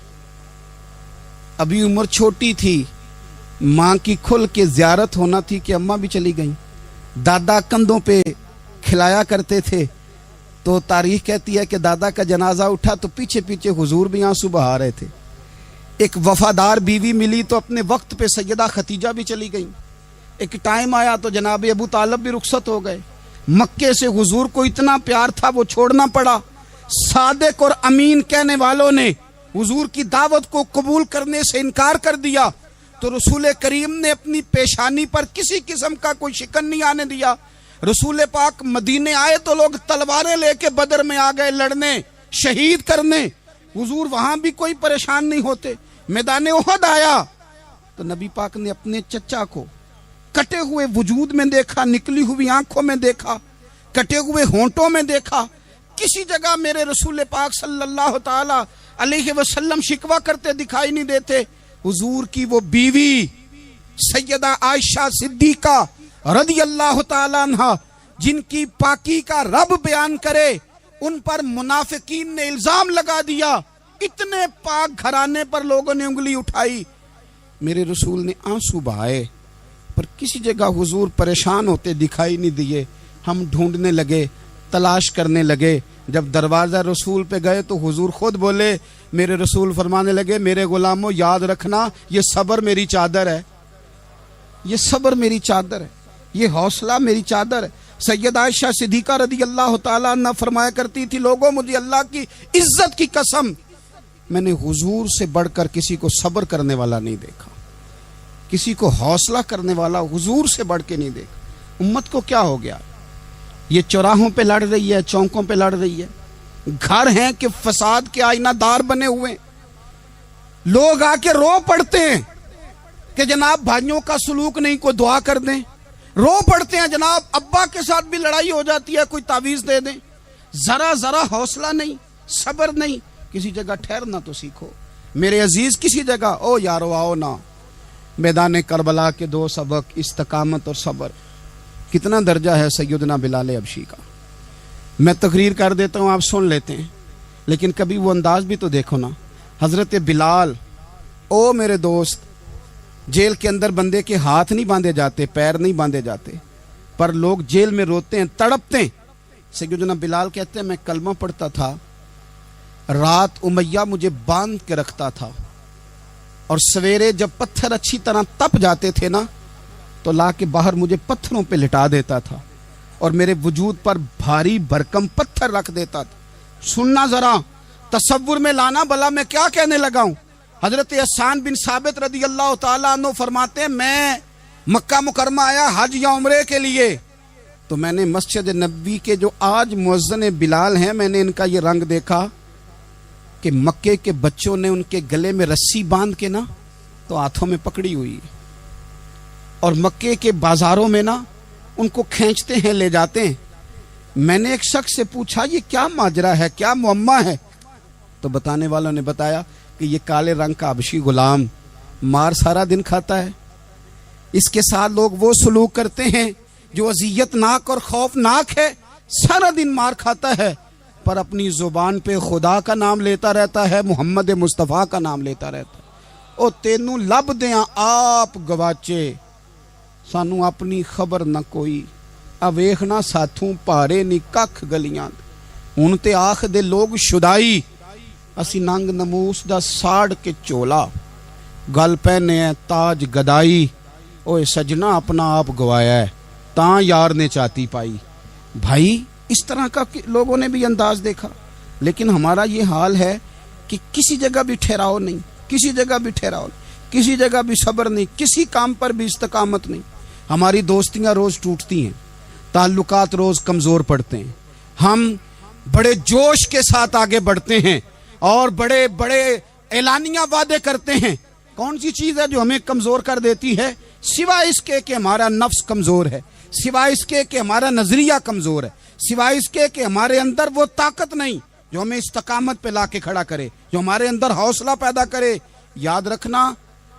ابھی عمر چھوٹی تھی، ماں کی کھل کے زیارت ہونا تھی کہ اماں بھی چلی گئیں. دادا کندھوں پہ کھلایا کرتے تھے، تو تاریخ کہتی ہے کہ دادا کا جنازہ اٹھا تو پیچھے پیچھے حضور بھی آنسو بہا رہے تھے. ایک وفادار بیوی ملی تو اپنے وقت پہ سیدہ خدیجہ بھی چلی گئیں. ایک ٹائم آیا تو جناب ابو طالب بھی رخصت ہو گئے. مکے سے حضور کو اتنا پیار تھا وہ چھوڑنا پڑا. صادق اور امین کہنے والوں نے حضور کی دعوت کو قبول کرنے سے انکار کر دیا تو رسول کریم نے اپنی پیشانی پر کسی قسم کا کوئی شکن نہیں آنے دیا. رسول پاک مدینے آئے تو لوگ تلواریں لے کے بدر میں آ گئے لڑنے، شہید کرنے. حضور وہاں بھی کوئی پریشان نہیں ہوتے. میدان احد آیا تو نبی پاک نے اپنے چچا کو کٹے ہوئے وجود میں دیکھا، نکلی ہوئی آنکھوں میں دیکھا، کٹے ہوئے ہونٹوں میں دیکھا. کسی جگہ میرے رسول پاک صلی اللہ تعالی علیہ وسلم شکوہ کرتے دکھائی نہیں دیتے. حضور کی وہ بیوی سیدہ عائشہ صدیقہ رضی اللہ تعالی عنہ جن کی پاکی کا رب بیان کرے، ان پر منافقین نے الزام لگا دیا. اتنے پاک گھرانے پر لوگوں نے انگلی اٹھائی. میرے رسول نے آنسو بہائے پر کسی جگہ حضور پریشان ہوتے دکھائی نہیں دیے. ہم ڈھونڈنے لگے، تلاش کرنے لگے. جب دروازہ رسول پہ گئے تو حضور خود بولے. میرے رسول فرمانے لگے میرے غلاموں یاد رکھنا یہ صبر میری چادر ہے، یہ صبر میری چادر ہے، یہ حوصلہ میری چادر ہے. سیدہ عائشہ صدیقہ رضی اللہ تعالیٰ عنہ فرمایا کرتی تھی لوگوں مجھے اللہ کی عزت کی قسم میں نے حضور سے بڑھ کر کسی کو صبر کرنے والا نہیں دیکھا، کسی کو حوصلہ کرنے والا حضور سے بڑھ کے نہیں دیکھا. امت کو کیا ہو گیا؟ یہ چوراہوں پہ لڑ رہی ہے، چوکوں پہ لڑ رہی ہے. گھر ہیں کہ فساد کے آئینہ دار بنے ہوئے. لوگ آ کے رو پڑتے ہیں کہ جناب بھائیوں کا سلوک نہیں، کوئی دعا کر دیں. رو پڑتے ہیں جناب، ابا کے ساتھ بھی لڑائی ہو جاتی ہے، کوئی تعویذ دے دیں، ذرا حوصلہ نہیں، صبر نہیں، کسی جگہ ٹھہرنا تو سیکھو میرے عزیز، کسی جگہ او یارو آؤ نا، میدان کربلا کے 2 سبق، استقامت اور صبر۔ کتنا درجہ ہے سیدنا بلال حبشی کا، میں تقریر کر دیتا ہوں، آپ سن لیتے ہیں، لیکن کبھی وہ انداز بھی تو دیکھو نا۔ حضرت بلال، او میرے دوست، جیل کے اندر بندے کے ہاتھ نہیں باندھے جاتے، پیر نہیں باندھے جاتے، پر لوگ جیل میں روتے ہیں، تڑپتے ہیں۔ سیدنا بلال کہتے ہیں میں کلمہ پڑھتا تھا، رات امیہ مجھے باندھ کے رکھتا تھا، اور سویرے جب پتھر اچھی طرح تپ جاتے تھے نا تو لا کے باہر مجھے پتھروں پہ لٹا دیتا تھا، اور میرے وجود پر بھاری بھرکم پتھر رکھ دیتا تھا۔ سننا ذرا، تصور میں لانا، بلا میں کیا کہنے لگا ہوں۔ حضرت حسان بن ثابت رضی اللہ تعالیٰ عنہ فرماتے ہیں میں مکہ مکرمہ آیا حج یا عمرے کے لیے، تو میں نے مسجد نبوی کے جو آج مؤذن بلال ہیں، میں نے ان کا یہ رنگ دیکھا کہ مکے کے بچوں نے ان کے گلے میں رسی باندھ کے نا تو ہاتھوں میں پکڑی ہوئی، اور مکے کے بازاروں میں نا ان کو کھینچتے ہیں، لے جاتے ہیں۔ میں نے ایک شخص سے پوچھا یہ کیا ماجرا ہے، کیا معمہ ہے؟ تو بتانے والوں نے بتایا کہ یہ کالے رنگ کا حبشی غلام مار سارا دن کھاتا ہے، اس کے ساتھ لوگ وہ سلوک کرتے ہیں جو اذیت ناک اور خوفناک ہے، سارا دن مار کھاتا ہے پر اپنی زبان پہ خدا کا نام لیتا رہتا ہے، محمد مصطفیٰ کا نام لیتا رہتا ہے۔ او تینوں لب دیاں آپ گواچے، سانو اپنی خبر نہ کوئی، اویخنا ساتھوں پارے نی ککھ گلیاں، ہن تے آخ دے لوگ شدائی، اسی ننگ نموس دا ساڑ کے چولا، گل پہنے ہے تاج گدائی، اوے سجنا اپنا آپ گوایا ہے، تاں یار نے چاتی پائی۔ بھائی اس طرح کا لوگوں نے بھی انداز دیکھا، لیکن ہمارا یہ حال ہے کہ کسی جگہ بھی ٹھہراؤ نہیں، کسی جگہ بھی ٹھہراؤ نہیں، کسی جگہ بھی صبر نہیں، کسی کام پر بھی استقامت نہیں۔ ہماری دوستیاں روز ٹوٹتی ہیں، تعلقات روز کمزور پڑتے ہیں، ہم بڑے جوش کے ساتھ آگے بڑھتے ہیں اور بڑے بڑے اعلانیہ وعدے کرتے ہیں۔ کون سی چیز ہے جو ہمیں کمزور کر دیتی ہے؟ سوائے اس کے کہ ہمارا نفس کمزور ہے، سوائے اس کے کہ ہمارا نظریہ کمزور ہے، سوائے اس کے کہ ہمارے اندر وہ طاقت نہیں جو ہمیں استقامت پہ لا کے کھڑا کرے، جو ہمارے اندر حوصلہ پیدا کرے۔ یاد رکھنا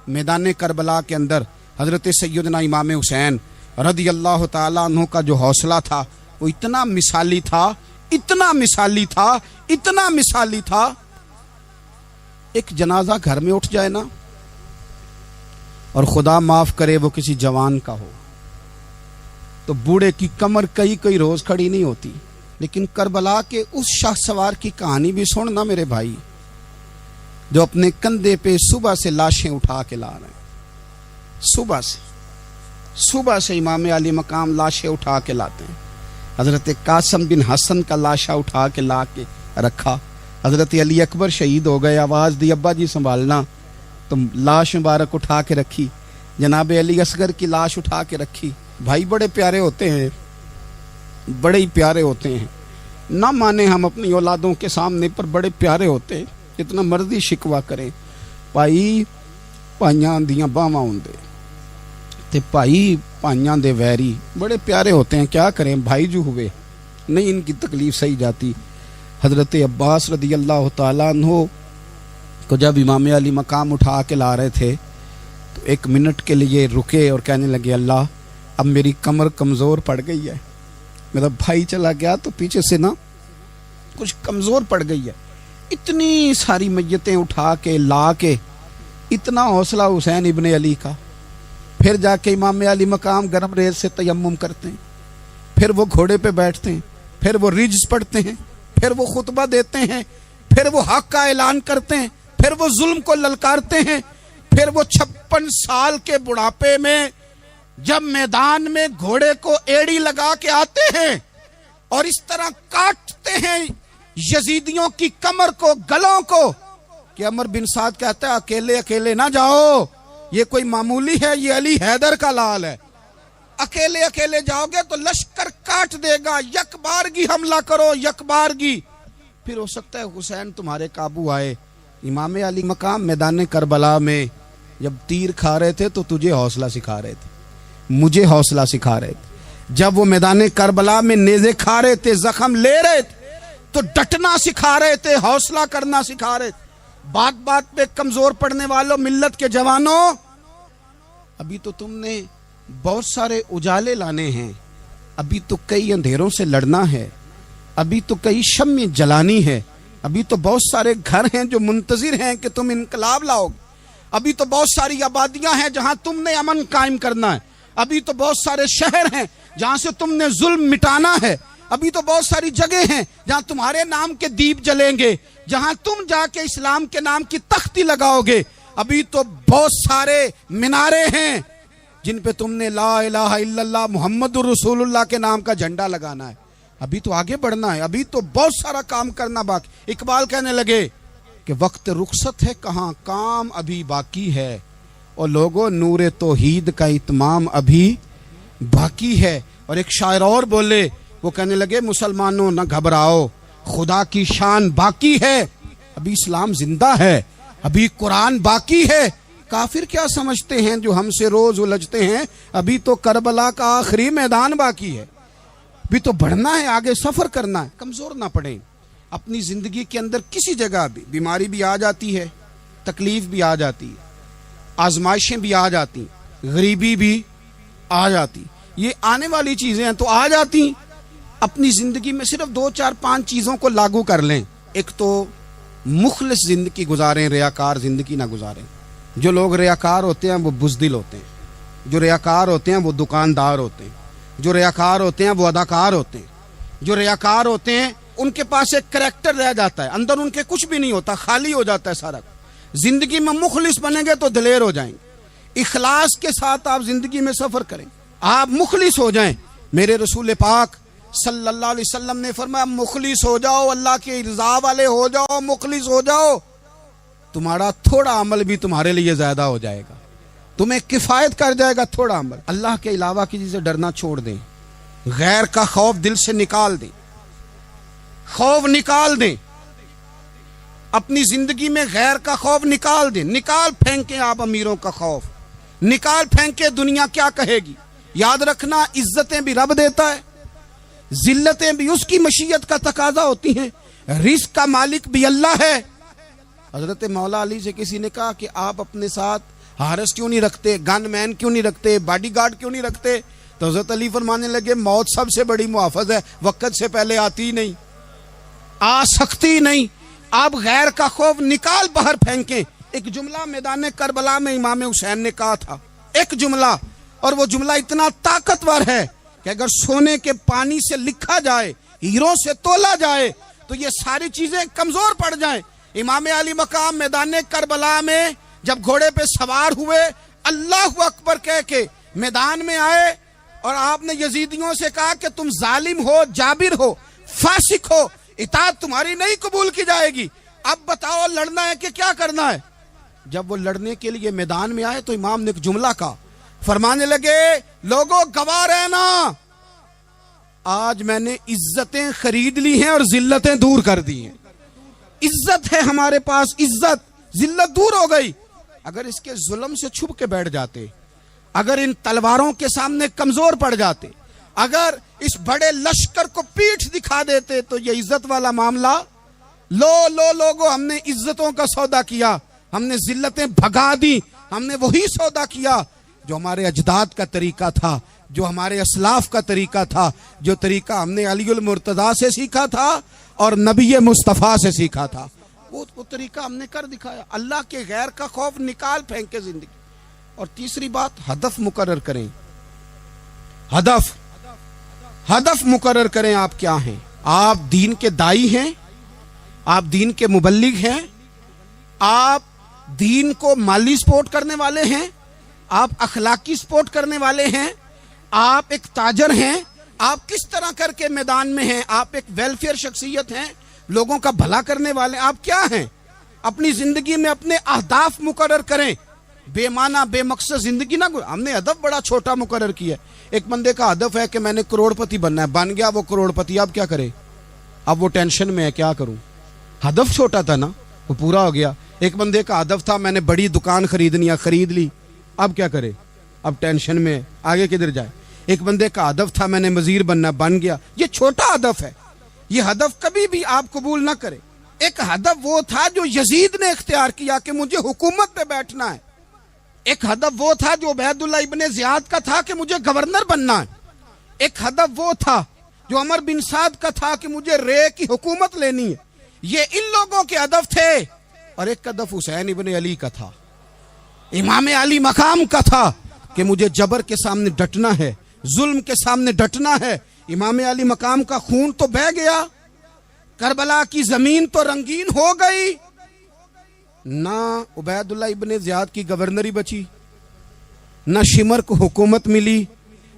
میدان کربلا کے اندر حضرت سیدنا امام حسین رضی اللہ تعالیٰ عنہ کا جو حوصلہ تھا وہ اتنا مثالی تھا، اتنا مثالی تھا، اتنا مثالی تھا۔ ایک جنازہ گھر میں اٹھ جائے نا، اور خدا معاف کرے وہ کسی جوان کا ہو، تو بوڑھے کی کمر کئی روز کھڑی نہیں ہوتی۔ لیکن کربلا کے اس شاہ سوار کی کہانی بھی سننا میرے بھائی، جو اپنے کندھے پہ صبح سے لاشیں اٹھا کے لا رہے ہیں، صبح سے امام علی مقام لاشیں اٹھا کے لاتے ہیں۔ حضرت قاسم بن حسن کا لاشا اٹھا کے لا کے رکھا، حضرت علی اکبر شہید ہو گئے، آواز دی ابا جی سنبھالنا، تو لاش مبارک اٹھا کے رکھی، جناب علی اصغر کی لاش اٹھا کے رکھی۔ بھائی بڑے پیارے ہوتے ہیں، بڑے ہی پیارے ہوتے ہیں، نہ مانے ہم اپنی اولادوں کے سامنے، پر بڑے پیارے ہوتے ہیں، جتنا مرضی شکوہ کریں۔ بھائی پائیاں دیاں باواں ہوندے تے بھائی پائیاں دے ویری، بڑے پیارے ہوتے ہیں، کیا کریں بھائی جو ہوئے نہیں ان کی تکلیف سہی جاتی۔ حضرت عباس رضی اللہ تعالیٰ عنہ کو جب امام علی مقام اٹھا کے لا رہے تھے تو 1 منٹ کے لیے رکے اور کہنے لگے اللہ اب میری کمر کمزور پڑ گئی ہے، میرا بھائی چلا گیا تو پیچھے سے نا کچھ کمزور پڑ گئی ہے۔ اتنی ساری میتیں اٹھا کے لا کے، اتنا حوصلہ حسین ابن علی کا، پھر جا کے امام علی مقام گرم ریت سے تیمم کرتے ہیں، پھر وہ گھوڑے پہ بیٹھتے ہیں، پھر وہ رجز پڑھتے ہیں، پھر وہ خطبہ دیتے ہیں، پھر وہ حق کا اعلان کرتے ہیں، پھر وہ ظلم کو للکارتے ہیں، پھر وہ 56 سال کے بڑھاپے میں جب میدان میں گھوڑے کو ایڑی لگا کے آتے ہیں اور اس طرح کاٹتے ہیں یزیدیوں کی کمر کو، گلوں کو، کہ عمر بن سعد کہتا ہے اکیلے اکیلے نہ جاؤ، یہ کوئی معمولی ہے، یہ علی حیدر کا لال ہے، اکیلے اکیلے جاؤ گے تو لشکر کاٹ دے گا، یک بارگی حملہ کرو، یک بارگی، پھر ہو سکتا ہے حسین تمہارے قابو آئے۔ امام علی مقام میدان کربلا میں جب تیر کھا رہے تھے تو تجھے حوصلہ سکھا رہے تھے، مجھے حوصلہ سکھا رہے تھے. جب وہ میدان کربلا میں نیزے کھا رہے تھے, زخم لے رہے تھے, تو ڈٹنا سکھا رہے تھے, حوصلہ کرنا سکھا رہے تھے. بات بات پہ کمزور پڑنے والوں, ملت کے جوانوں, ابھی تو تم نے بہت سارے اجالے لانے ہیں, ابھی تو کئی اندھیروں سے لڑنا ہے, ابھی تو کئی شمع جلانی ہے, ابھی تو بہت سارے گھر ہیں جو منتظر ہیں کہ تم انقلاب لاؤ گے, ابھی تو بہت ساری آبادیاں ہیں جہاں تم نے امن قائم کرنا ہے, ابھی تو بہت سارے شہر ہیں جہاں سے تم نے ظلم مٹانا ہے, ابھی تو بہت ساری جگہ ہیں جہاں تمہارے نام کے دیپ جلیں گے, جہاں تم جا کے اسلام کے نام کی تختی لگاؤ گے, ابھی تو بہت سارے مینارے ہیں جن پہ تم نے لا الہ الا اللہ محمد الرسول اللہ کے نام کا جھنڈا لگانا ہے. ابھی تو آگے بڑھنا ہے, ابھی تو بہت سارا کام کرنا باقی. اقبال کہنے لگے کہ وقت رخصت ہے کہاں, کام ابھی باقی ہے, اور لوگوں نور توحید کا اتمام ابھی باقی ہے. اور ایک شاعر اور بولے, وہ کہنے لگے مسلمانوں نہ گھبراؤ, خدا کی شان باقی ہے, ابھی اسلام زندہ ہے, ابھی قرآن باقی ہے. کافر کیا سمجھتے ہیں جو ہم سے روز الجھتے ہیں, ابھی تو کربلا کا آخری میدان باقی ہے, ابھی تو بڑھنا ہے, آگے سفر کرنا ہے. کمزور نہ پڑیں. اپنی زندگی کے اندر کسی جگہ بھی بیماری بھی آ جاتی ہے, تکلیف بھی آ جاتی ہے, آزمائشیں بھی آ جاتی, غریبی بھی آ جاتی, یہ آنے والی چیزیں ہیں تو آ جاتی. اپنی زندگی میں صرف 2 4 5 چیزوں کو لاگو کر لیں. ایک تو مخلص زندگی گزاریں, ریاکار زندگی نہ گزاریں. جو لوگ ریاکار ہوتے ہیں وہ بزدل ہوتے ہیں, جو ریاکار ہوتے ہیں وہ دکاندار ہوتے ہیں, جو ریاکار ہوتے ہیں وہ اداکار ہوتے ہیں, جو ریاکار ہوتے ہیں ان کے پاس ایک کریکٹر رہ جاتا ہے, اندر ان کے کچھ بھی نہیں ہوتا, خالی ہو جاتا ہے سارا. زندگی میں مخلص بنیں گے تو دلیر ہو جائیں گے. اخلاص کے ساتھ آپ زندگی میں سفر کریں, آپ مخلص ہو جائیں. میرے رسول پاک صلی اللہ علیہ وسلم نے فرمایا مخلص ہو جاؤ, اللہ کے رضا والے ہو جاؤ, مخلص ہو جاؤ, تمہارا تھوڑا عمل بھی تمہارے لیے زیادہ ہو جائے گا, تمہیں کفایت کر جائے گا تھوڑا عمل. اللہ کے علاوہ کسی سے ڈرنا چھوڑ دیں, غیر کا خوف دل سے نکال دیں, خوف نکال دیں. اپنی زندگی میں غیر کا خوف نکال دیں, نکال پھینکیں آپ امیروں کا خوف, نکال پھینکیں دنیا کیا کہے گی. یاد رکھنا عزتیں بھی رب دیتا ہے, ذلتیں بھی اس کی مشیت کا تقاضا ہوتی ہیں, رزق کا مالک بھی اللہ ہے. حضرت مولا علی سے کسی نے کہا کہ آپ اپنے ساتھ ہارس کیوں نہیں رکھتے, گن مین کیوں نہیں رکھتے, باڈی گارڈ کیوں نہیں رکھتے؟ تو حضرت علی فرمانے لگے موت سب سے بڑی محافظ ہے, وقت سے پہلے آتی نہیں, آ سکتی نہیں. آپ غیر کا خوف نکال باہر پھینکیں. ایک جملہ میدان کربلا میں امام حسین نے کہا تھا, ایک جملہ, اور وہ جملہ اتنا طاقتور ہے کہ اگر سونے کے پانی سے لکھا جائے, ہیروں سے تولا جائے, تو یہ ساری چیزیں کمزور پڑ جائیں. امام علی مقام میدان کربلا میں جب گھوڑے پہ سوار ہوئے, اللہ اکبر کہہ کے میدان میں آئے, اور آپ نے یزیدیوں سے کہا کہ تم ظالم ہو, جابر ہو, فاسق ہو, اطاعت تمہاری نہیں قبول کی جائے گی, اب بتاؤ لڑنا ہے کہ کیا کرنا ہے. جب وہ لڑنے کے لیے میدان میں آئے تو امام نے ایک جملہ کہا, فرمانے لگے لوگوں گواہ رہنا, آج میں نے عزتیں خرید لی ہیں اور ذلتیں دور کر دی ہیں. عزت ہے ہمارے پاس, عزت, ذلت دور ہو گئی. اگر اس کے ظلم سے چھپ کے بیٹھ جاتے, اگر ان تلواروں کے سامنے کمزور پڑ جاتے, اگر اس بڑے لشکر کو پیٹھ دکھا دیتے, تو یہ عزت والا معاملہ لوگوں ہم نے عزتوں کا سودا کیا, ہم نے ذلتیں بھگا دی, ہم نے وہی سودا کیا جو ہمارے اجداد کا طریقہ تھا, جو ہمارے اسلاف کا طریقہ تھا, جو طریقہ ہم نے علی المرتضیٰ سے سیکھا تھا اور نبی مصطفیٰ سے سیکھا تھا, وہ طریقہ ہم نے کر دکھایا. اللہ کے غیر کا خوف نکال پھینکے زندگی. اور تیسری بات, ہدف مقرر کریں. ہدف مقرر کریں. آپ کیا ہیں؟ آپ دین کے دائی ہیں, آپ دین کے مبلغ ہیں, آپ دین کو مالی سپورٹ کرنے والے ہیں, آپ اخلاقی سپورٹ کرنے والے ہیں, آپ ایک تاجر ہیں, آپ کس طرح کر کے میدان میں ہیں, آپ ایک ویلفیئر شخصیت ہیں, لوگوں کا بھلا کرنے والے, آپ کیا ہیں؟ اپنی زندگی میں اپنے اہداف مقرر کریں. بے معنی بے مقصد زندگی نہ. ہم نے ہدف بڑا چھوٹا مقرر کیا. ایک بندے کا ہدف ہے کہ میں نے کروڑ پتی بننا ہے, بن گیا وہ کروڑ پتی, اب کیا کرے؟ اب وہ ٹینشن میں ہے, کیا کروں؟ ہدف چھوٹا تھا نا, وہ پورا ہو گیا. ایک بندے کا ہدف تھا میں نے بڑی دکان خریدنی ہے, خرید لی, اب کیا کرے؟ اب ٹینشن میں آگے کدھر جائے. ایک بندے کا ہدف تھا میں نے وزیر بننا، بن گیا. یہ چھوٹا ہدف ہے، یہ ہدف کبھی بھی آپ قبول نہ کریں. ایک ہدف وہ تھا جو یزید نے اختیار کیا کہ مجھے حکومت پہ بیٹھنا ہے. ایک ہدف وہ تھا جو عبید اللہ ابن زیاد کا تھا کہ مجھے گورنر بننا ہے. ایک ہدف وہ تھا جو عمر بن سعد کا تھا کہ مجھے رے کی حکومت لینی ہے. یہ ان لوگوں کے ہدف تھے. اور ایک ہدف حسین ابن علی کا تھا، امام علی مقام کا تھا کہ مجھے جبر کے سامنے ڈٹنا ہے، ظلم کے سامنے ڈٹنا ہے. امام علی مقام کا خون تو بہہ گیا، کربلا کی زمین تو رنگین ہو گئی، نہ عبید اللہ ابن زیاد کی گورنری بچی، نہ شمر کو حکومت ملی،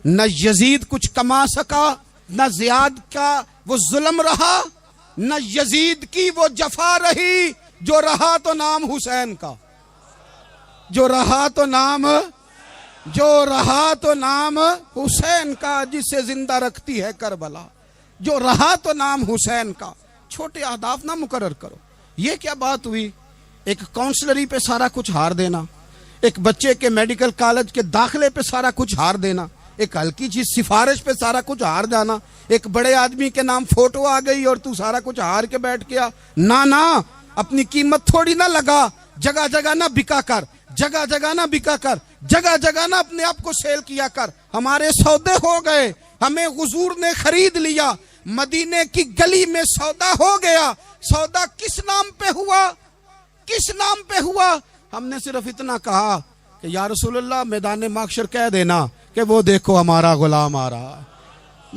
نہ یزید کچھ کما سکا، نہ زیاد کا وہ ظلم رہا، نہ یزید کی وہ جفا رہی. جو رہا تو نام حسین کا، جو رہا تو نام حسین کا، جسے زندہ رکھتی ہے کربلا. جو رہا تو نام حسین کا. چھوٹے اہداف نہ مقرر کرو. یہ کیا بات ہوئی؟ ایک کاؤنسلری پہ سارا کچھ ہار دینا، ایک بچے کے میڈیکل کالج کے داخلے پہ سارا کچھ ہار دینا، ایک ہلکی چیز سفارش پہ سارا کچھ ہار جانا، ایک بڑے آدمی کے نام فوٹو آ گئی اور تو سارا کچھ ہار کے بیٹھ گیا. نہ اپنی قیمت تھوڑی نہ لگا، جگہ جگہ نہ بکا کر، جگہ جگہ نہ بکا کر، جگہ جگہ نہ اپنے آپ کو سیل کیا کر. ہمارے سودے ہو گئے، ہمیں حضور نے خرید لیا، مدینے کی گلی میں سودا ہو گیا. سودا کس نام پہ ہوا؟ کس نام پہ ہوا؟ ہم نے صرف اتنا کہا کہ یا رسول اللہ میدان محشر کہہ دینا کہ وہ دیکھو ہمارا غلام آ رہا ہے.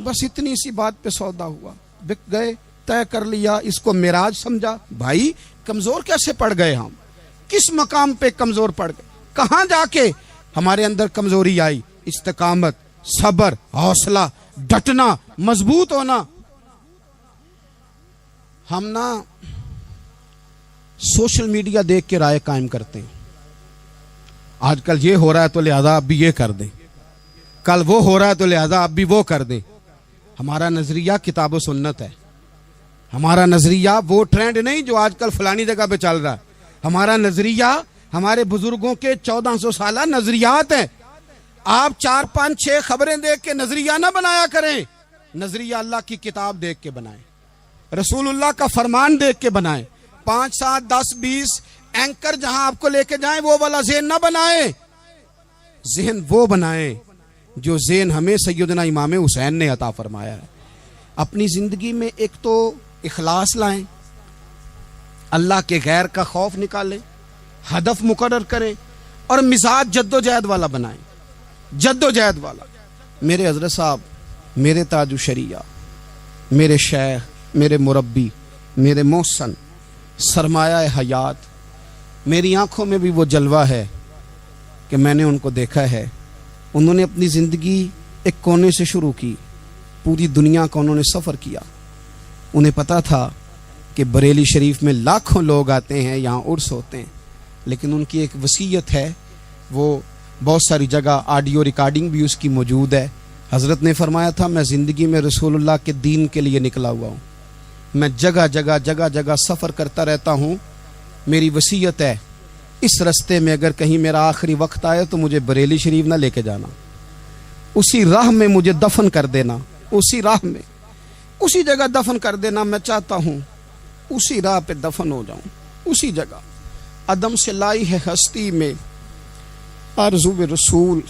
بس اتنی سی بات پہ سودا ہوا، بک گئے، طے کر لیا، اس کو معراج سمجھا. بھائی کمزور کیسے پڑ گئے ہم؟ کس مقام پہ کمزور پڑ گئے؟ کہاں جا کے ہمارے اندر کمزوری آئی؟ استقامت، صبر، حوصلہ، ڈٹنا، مضبوط ہونا. ہم نا سوشل میڈیا دیکھ کے رائے قائم کرتے ہیں. آج کل یہ ہو رہا ہے تو لہذا اب بھی یہ کر دیں، کل وہ ہو رہا ہے تو لہذا اب بھی وہ کر دیں. ہمارا نظریہ کتاب و سنت ہے. ہمارا نظریہ وہ ٹرینڈ نہیں جو آج کل فلانی جگہ پہ چل رہا ہے. ہمارا نظریہ ہمارے بزرگوں کے 1400 سالہ نظریات ہیں. آپ 4 5 6 خبریں دیکھ کے نظریہ نہ بنایا کریں. نظریہ اللہ کی کتاب دیکھ کے بنائیں، رسول اللہ کا فرمان دیکھ کے بنائیں. 5 7 10 20 اینکر جہاں آپ کو لے کے جائیں وہ والا ذہن نہ بنائیں. ذہن وہ بنائیں جو ذہن ہمیں سیدنا امام حسین نے عطا فرمایا ہے. اپنی زندگی میں ایک تو اخلاص لائیں، اللہ کے غیر کا خوف نکالیں، ہدف مقرر کریں اور مزاج جد و جہد والا بنائیں. جد و جہد والا. میرے حضرت صاحب، میرے تاج الشریعہ، میرے شیخ، میرے مربی، میرے محسن، سرمایہ حیات، میری آنکھوں میں بھی وہ جلوہ ہے کہ میں نے ان کو دیکھا ہے. انہوں نے اپنی زندگی ایک کونے سے شروع کی، پوری دنیا کا انہوں نے سفر کیا. انہیں پتا تھا کہ بریلی شریف میں لاکھوں لوگ آتے ہیں، یہاں عرس ہوتے ہیں، لیکن ان کی ایک وصیت ہے، وہ بہت ساری جگہ آڈیو ریکارڈنگ بھی اس کی موجود ہے. حضرت نے فرمایا تھا میں زندگی میں رسول اللہ کے دین کے لیے نکلا ہوا ہوں، میں جگہ جگہ سفر کرتا رہتا ہوں. میری وصیت ہے اس رستے میں اگر کہیں میرا آخری وقت آئے تو مجھے بریلی شریف نہ لے کے جانا، اسی راہ میں مجھے دفن کر دینا، اسی راہ میں اسی جگہ دفن کر دینا. میں چاہتا ہوں اسی راہ پہ دفن ہو جاؤں، اسی جگہ. عدم سے لائی ہے ہستی میں آرزو رسول،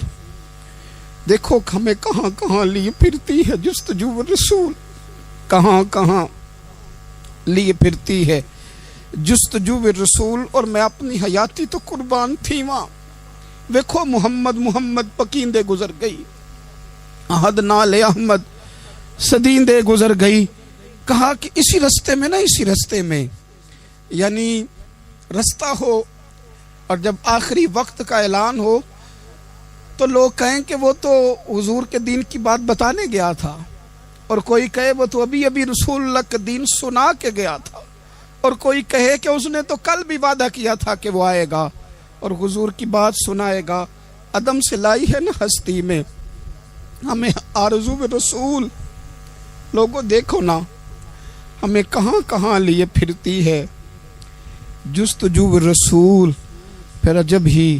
دیکھو ہمیں کہاں کہاں لیے پھرتی ہے جستجو رسول، کہاں کہاں لیے پھرتی ہے جستجو رسول. اور میں اپنی حیاتی تو قربان تھی وہاں. دیکھو محمد پکیندے گزر گئی، احد نال احمد صدیندے گزر گئی. کہا کہ اسی رستے میں یعنی رستہ ہو اور جب آخری وقت کا اعلان ہو تو لوگ کہیں کہ وہ تو حضور کے دین کی بات بتانے گیا تھا، اور کوئی کہے وہ تو ابھی رسول اللہ کا دین سنا کے گیا تھا، اور کوئی کہے کہ اس نے تو کل بھی وعدہ کیا تھا کہ وہ آئے گا اور حضور کی بات سنائے گا. عدم سے لائی ہے نا ہستی میں ہمیں آرزو رسول. لوگوں دیکھو نا ہمیں کہاں کہاں لیے پھرتی ہے جستجو رسول. پھر عجب ہی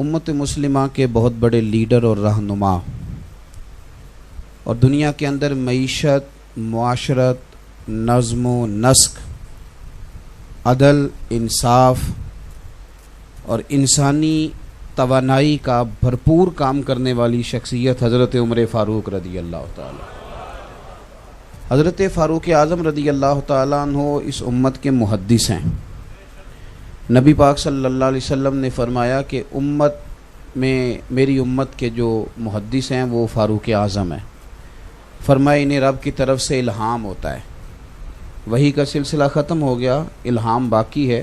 امت مسلمہ کے بہت بڑے لیڈر اور رہنما، اور دنیا کے اندر معیشت، معاشرت، نظم و نسق، عدل، انصاف اور انسانی توانائی کا بھرپور کام کرنے والی شخصیت حضرت عمر فاروق رضی اللہ تعالی۔ حضرت فاروق اعظم رضی اللہ تعالیٰ عنہ اس امت کے محدث ہیں۔ نبی پاک صلی اللہ علیہ وسلم نے فرمایا کہ امت میں میری امت کے جو محدث ہیں وہ فاروق اعظم ہیں۔ فرمایا انہیں رب کی طرف سے الہام ہوتا ہے، وحی کا سلسلہ ختم ہو گیا، الہام باقی ہے،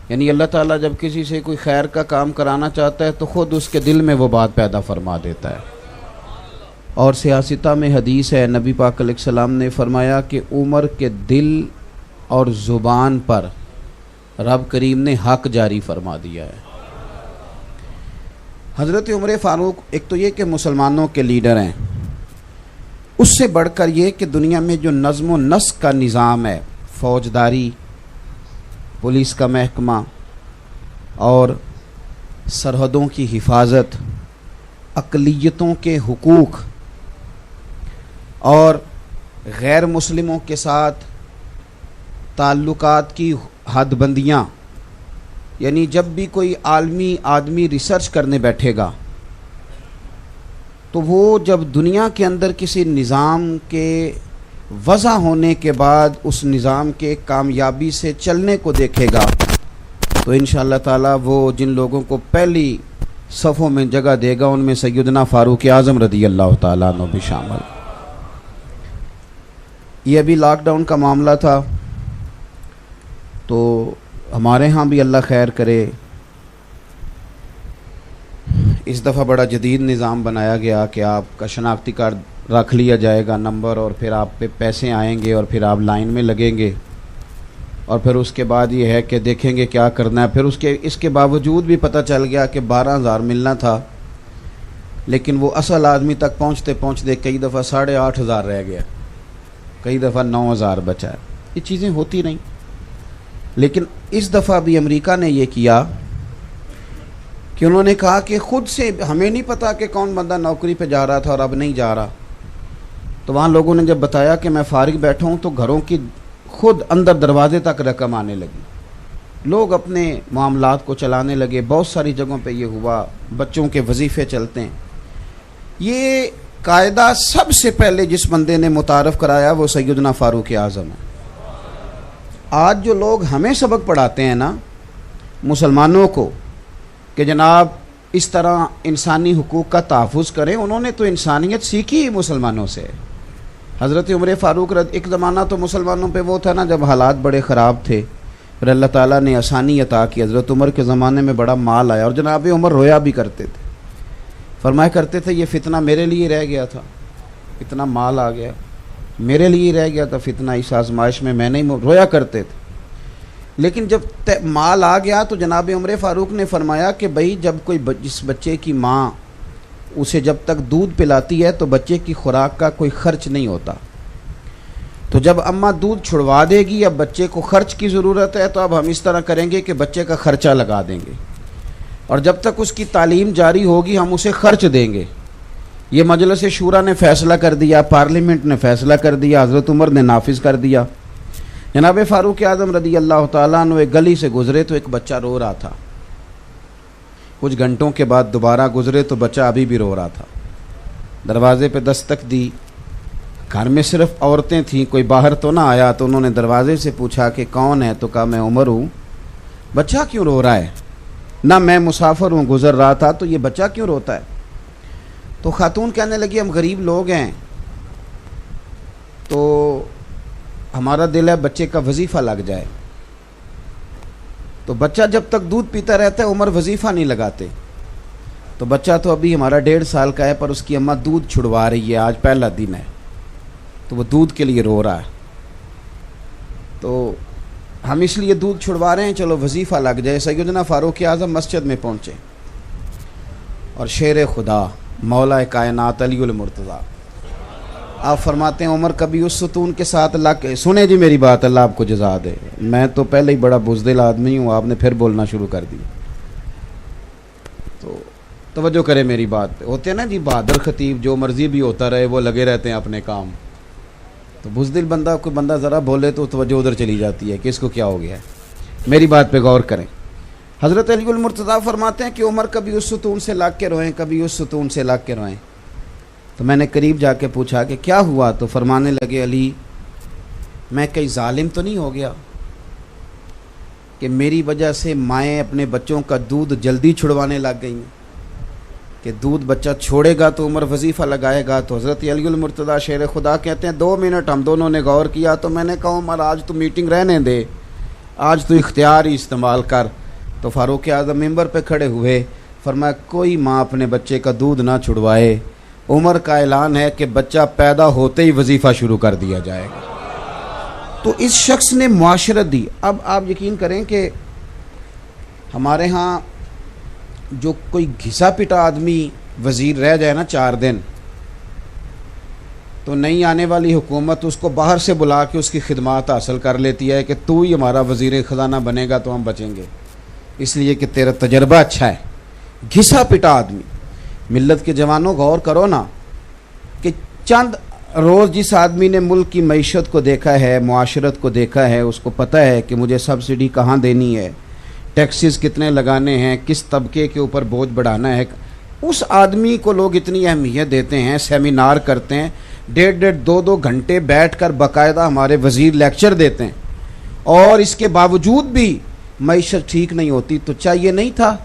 یعنی اللہ تعالیٰ جب کسی سے کوئی خیر کا کام کرانا چاہتا ہے تو خود اس کے دل میں وہ بات پیدا فرما دیتا ہے۔ اور سیاستہ میں حدیث ہے، نبی پاک علیہ السلام نے فرمایا کہ عمر کے دل اور زبان پر رب کریم نے حق جاری فرما دیا ہے۔ حضرت عمر فاروق ایک تو یہ کہ مسلمانوں کے لیڈر ہیں، اس سے بڑھ کر یہ کہ دنیا میں جو نظم و نسق کا نظام ہے، فوجداری، پولیس کا محکمہ اور سرحدوں کی حفاظت، اقلیتوں کے حقوق اور غیر مسلموں کے ساتھ تعلقات کی حد بندیاں، یعنی جب بھی کوئی عالمی آدمی ریسرچ کرنے بیٹھے گا تو وہ جب دنیا کے اندر کسی نظام کے وضع ہونے کے بعد اس نظام کے کامیابی سے چلنے کو دیکھے گا تو انشاءاللہ تعالی وہ جن لوگوں کو پہلی صفوں میں جگہ دے گا ان میں سیدنا فاروق اعظم رضی اللہ تعالیٰ عنہ بھی شامل۔ یہ ابھی لاک ڈاؤن کا معاملہ تھا تو ہمارے ہاں بھی اللہ خیر کرے، اس دفعہ بڑا جدید نظام بنایا گیا کہ آپ کا شناختی کارڈ رکھ لیا جائے گا، نمبر، اور پھر آپ پہ پیسے آئیں گے اور پھر آپ لائن میں لگیں گے، اور پھر اس کے بعد یہ ہے کہ دیکھیں گے کیا کرنا ہے۔ پھر اس کے باوجود بھی پتہ چل گیا کہ 12,000 ملنا تھا، لیکن وہ اصل آدمی تک پہنچتے پہنچتے کئی دفعہ 8,500 رہ گیا، کئی دفعہ 9,000 بچا ہے۔ یہ چیزیں ہوتی نہیں، لیکن اس دفعہ بھی امریکہ نے یہ کیا کہ انہوں نے کہا کہ خود سے ہمیں نہیں پتا کہ کون بندہ نوکری پہ جا رہا تھا اور اب نہیں جا رہا، تو وہاں لوگوں نے جب بتایا کہ میں فارغ بیٹھا ہوں تو گھروں کی خود اندر دروازے تک رقم آنے لگی، لوگ اپنے معاملات کو چلانے لگے۔ بہت ساری جگہوں پہ یہ ہوا، بچوں کے وظیفے چلتے ہیں۔ یہ قاعدہ سب سے پہلے جس بندے نے متعارف کرایا وہ سیدنا فاروق اعظم ہے۔ آج جو لوگ ہمیں سبق پڑھاتے ہیں نا مسلمانوں کو کہ جناب اس طرح انسانی حقوق کا تحفظ کریں، انہوں نے تو انسانیت سیکھی ہی مسلمانوں سے۔ حضرت عمر فاروق ایک زمانہ تو مسلمانوں پہ وہ تھا نا جب حالات بڑے خراب تھے، پھر اللہ تعالیٰ نے آسانی عطا کی۔ حضرت عمر کے زمانے میں بڑا مال آیا اور جناب عمر رویا بھی کرتے تھے، فرمایا کرتے تھے یہ فتنہ میرے لیے رہ گیا تھا، اتنا مال آ گیا میرے لیے رہ گیا تھا فتنہ، اس آزمائش میں نہیں رویا کرتے تھے۔ لیکن جب مال آ گیا تو جناب عمر فاروق نے فرمایا کہ بھائی جب کوئی جس بچے کی ماں اسے جب تک دودھ پلاتی ہے تو بچے کی خوراک کا کوئی خرچ نہیں ہوتا، تو جب اماں دودھ چھڑوا دے گی اب بچے کو خرچ کی ضرورت ہے، تو اب ہم اس طرح کریں گے کہ بچے کا خرچہ لگا دیں گے، اور جب تک اس کی تعلیم جاری ہوگی ہم اسے خرچ دیں گے۔ یہ مجلس شورا نے فیصلہ کر دیا، پارلیمنٹ نے فیصلہ کر دیا، حضرت عمر نے نافذ کر دیا۔ جناب فاروق اعظم رضی اللہ تعالیٰ عنہ ایک گلی سے گزرے تو ایک بچہ رو رہا تھا، کچھ گھنٹوں کے بعد دوبارہ گزرے تو بچہ ابھی بھی رو رہا تھا۔ دروازے پہ دستک دی، گھر میں صرف عورتیں تھیں، کوئی باہر تو نہ آیا، تو انہوں نے دروازے سے پوچھا کہ کون ہے، تو کہا میں عمر ہوں۔ بچہ کیوں رو رہا ہے؟ نہ میں مسافر ہوں، گزر رہا تھا، تو یہ بچہ کیوں روتا ہے؟ تو خاتون کہنے لگی ہم غریب لوگ ہیں تو ہمارا دل ہے بچے کا وظیفہ لگ جائے، تو بچہ جب تک دودھ پیتا رہتا ہے عمر وظیفہ نہیں لگاتے، تو بچہ تو ابھی ہمارا 1.5 سال کا ہے پر اس کی اماں دودھ چھڑوا رہی ہے، آج پہلا دن ہے تو وہ دودھ کے لیے رو رہا ہے، تو ہم اس لیے دودھ چھڑوا رہے ہیں، چلو وظیفہ لگ جائے۔ سیدنا فاروق اعظم مسجد میں پہنچے اور شیر خدا مولا کائنات علی المرتضیٰ آپ فرماتے ہیں عمر کبھی اس ستون کے ساتھ لگ کے سنے جی میری بات، اللہ آپ کو جزا دے، میں تو پہلے ہی بڑا بزدل آدمی ہوں، آپ نے پھر بولنا شروع کر دیا۔ تو توجہ کرے میری بات پہ. ہوتے ہیں نا جی بہادر خطیب, جو مرضی بھی ہوتا رہے وہ لگے رہتے ہیں اپنے کام. تو بزدل بندہ, کوئی بندہ ذرا بولے تو توجہ ادھر چلی جاتی ہے کہ اس کو کیا ہو گیا ہے. میری بات پہ غور کریں. حضرت علی المرتضیٰ فرماتے ہیں کہ عمر کبھی اس ستون سے لگ کے روئیں, کبھی اس ستون سے لگ کے روئیں. تو میں نے قریب جا کے پوچھا کہ کیا ہوا؟ تو فرمانے لگے, علی میں کہیں ظالم تو نہیں ہو گیا کہ میری وجہ سے مائیں اپنے بچوں کا دودھ جلدی چھڑوانے لگ گئی ہیں کہ دودھ بچہ چھوڑے گا تو عمر وظیفہ لگائے گا. تو حضرت علی المرتضیٰ شیر خدا کہتے ہیں 2 منٹ ہم دونوں نے غور کیا. تو میں نے کہا عمر آج تو میٹنگ رہنے دے, آج تو اختیار ہی استعمال کر. تو فاروق اعظم ممبر پہ کھڑے ہوئے, فرمایا کوئی ماں اپنے بچے کا دودھ نہ چھڑوائے. عمر کا اعلان ہے کہ بچہ پیدا ہوتے ہی وظیفہ شروع کر دیا جائے گا. تو اس شخص نے معاشرت دی. اب آپ یقین کریں کہ ہمارے ہاں جو کوئی گھسا پٹا آدمی وزیر رہ جائے نا 4 دن, تو نئی آنے والی حکومت اس کو باہر سے بلا کے اس کی خدمات حاصل کر لیتی ہے کہ تو ہی ہمارا وزیر خزانہ بنے گا تو ہم بچیں گے, اس لیے کہ تیرا تجربہ اچھا ہے. گھسا پٹا آدمی. ملت کے جوانوں غور کرو نا کہ چند روز جس آدمی نے ملک کی معیشت کو دیکھا ہے, معاشرت کو دیکھا ہے, اس کو پتہ ہے کہ مجھے سبسڈی کہاں دینی ہے, ٹیکسز کتنے لگانے ہیں, کس طبقے کے اوپر بوجھ بڑھانا ہے, اس آدمی کو لوگ اتنی اہمیت دیتے ہیں, سیمینار کرتے ہیں, 1.5-2 گھنٹے بیٹھ کر باقاعدہ ہمارے وزیر لیکچر دیتے ہیں, اور اس کے باوجود بھی معیشت ٹھیک نہیں ہوتی. تو چاہیے نہیں تھا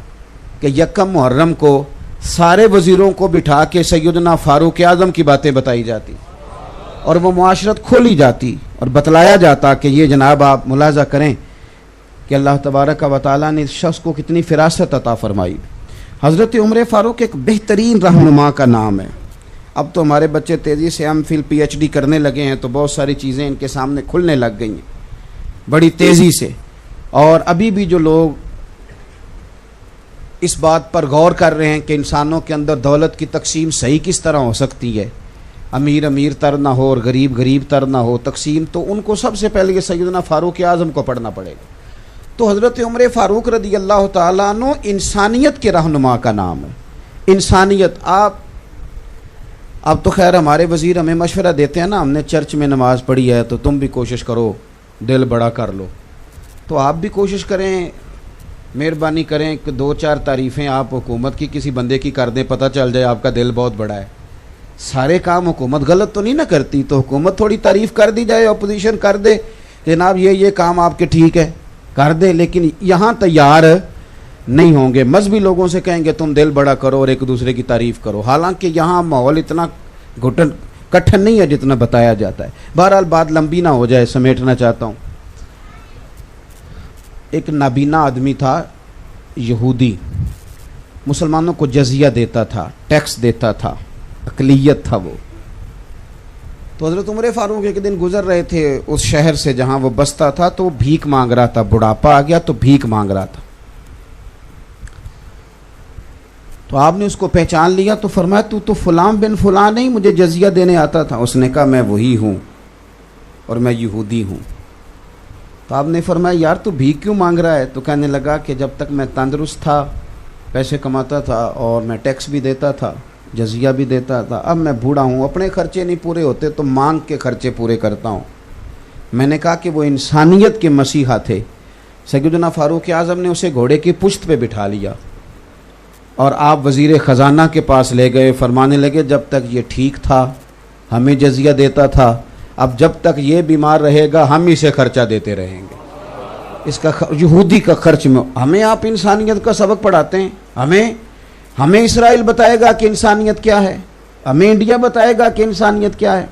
کہ 1 محرم کو سارے وزیروں کو بٹھا کے سیدنا فاروق اعظم کی باتیں بتائی جاتی اور وہ معاشرت کھولی جاتی اور بتلایا جاتا کہ یہ جناب آپ ملاحظہ کریں کہ اللہ تبارک و تعالیٰ نے اس شخص کو کتنی فراست عطا فرمائی. حضرت عمر فاروق ایک بہترین رہنما کا نام ہے. اب تو ہمارے بچے تیزی سے M Phil P H D کرنے لگے ہیں, تو بہت ساری چیزیں ان کے سامنے کھلنے لگ گئی ہیں بڑی تیزی سے. اور ابھی بھی جو لوگ اس بات پر غور کر رہے ہیں کہ انسانوں کے اندر دولت کی تقسیم صحیح کس طرح ہو سکتی ہے, امیر امیر تر نہ ہو اور غریب غریب تر نہ ہو تقسیم, تو ان کو سب سے پہلے یہ سیدنا فاروق اعظم کو پڑھنا پڑے گا. تو حضرت عمر فاروق رضی اللہ تعالیٰ عنہ انسانیت کے رہنما کا نام ہے. انسانیت. اب تو خیر ہمارے وزیر ہمیں مشورہ دیتے ہیں نا, ہم نے چرچ میں نماز پڑھی ہے تو تم بھی کوشش کرو, دل بڑا کر لو. تو آپ بھی کوشش کریں, مہربانی کریں کہ 2-4 تعریفیں آپ حکومت کی کسی بندے کی کر دیں, پتہ چل جائے آپ کا دل بہت بڑا ہے. سارے کام حکومت غلط تو نہیں نہ کرتی, تو حکومت تھوڑی تعریف کر دی جائے, اپوزیشن کر دے جناب یہ کام آپ کے ٹھیک ہے کر دے, لیکن یہاں تیار نہیں ہوں گے. مذہبی لوگوں سے کہیں گے تم دل بڑا کرو اور ایک دوسرے کی تعریف کرو, حالانکہ یہاں ماحول اتنا کٹھن نہیں ہے جتنا بتایا جاتا ہے. بہرحال بات لمبی نہ ہو جائے, سمیٹنا چاہتا ہوں. ایک نابینا آدمی تھا یہودی, مسلمانوں کو جزیہ دیتا تھا, ٹیکس دیتا تھا, اقلیت تھا وہ. تو حضرت عمر فاروق ایک دن گزر رہے تھے اس شہر سے جہاں وہ بستا تھا, تو وہ بھیک مانگ رہا تھا, بڑھاپا آ گیا تو بھیک مانگ رہا تھا. تو آپ نے اس کو پہچان لیا تو فرمایا تو فلاں بن فلاں نہیں, مجھے جزیہ دینے آتا تھا. اس نے کہا میں وہی ہوں اور میں یہودی ہوں. تو آپ نے فرمایا یار تو بھیک کیوں مانگ رہا ہے؟ تو کہنے لگا کہ جب تک میں تندرست تھا, پیسے کماتا تھا اور میں ٹیکس بھی دیتا تھا, جزیہ بھی دیتا تھا, اب میں بوڑھا ہوں, اپنے خرچے نہیں پورے ہوتے تو مانگ کے خرچے پورے کرتا ہوں. میں نے کہا کہ وہ انسانیت کے مسیحا تھے. سیدنا فاروق اعظم نے اسے گھوڑے کی پشت پہ بٹھا لیا اور آپ وزیر خزانہ کے پاس لے گئے. فرمانے لگے جب تک یہ ٹھیک تھا ہمیں جزیہ دیتا تھا, اب جب تک یہ بیمار رہے گا ہم اسے خرچہ دیتے رہیں گے. اس کا یہودی کا خرچ میں ہمیں آپ انسانیت کا سبق پڑھاتے ہیں. ہمیں اسرائیل بتائے گا کہ انسانیت کیا ہے, ہمیں انڈیا بتائے گا کہ انسانیت کیا ہے,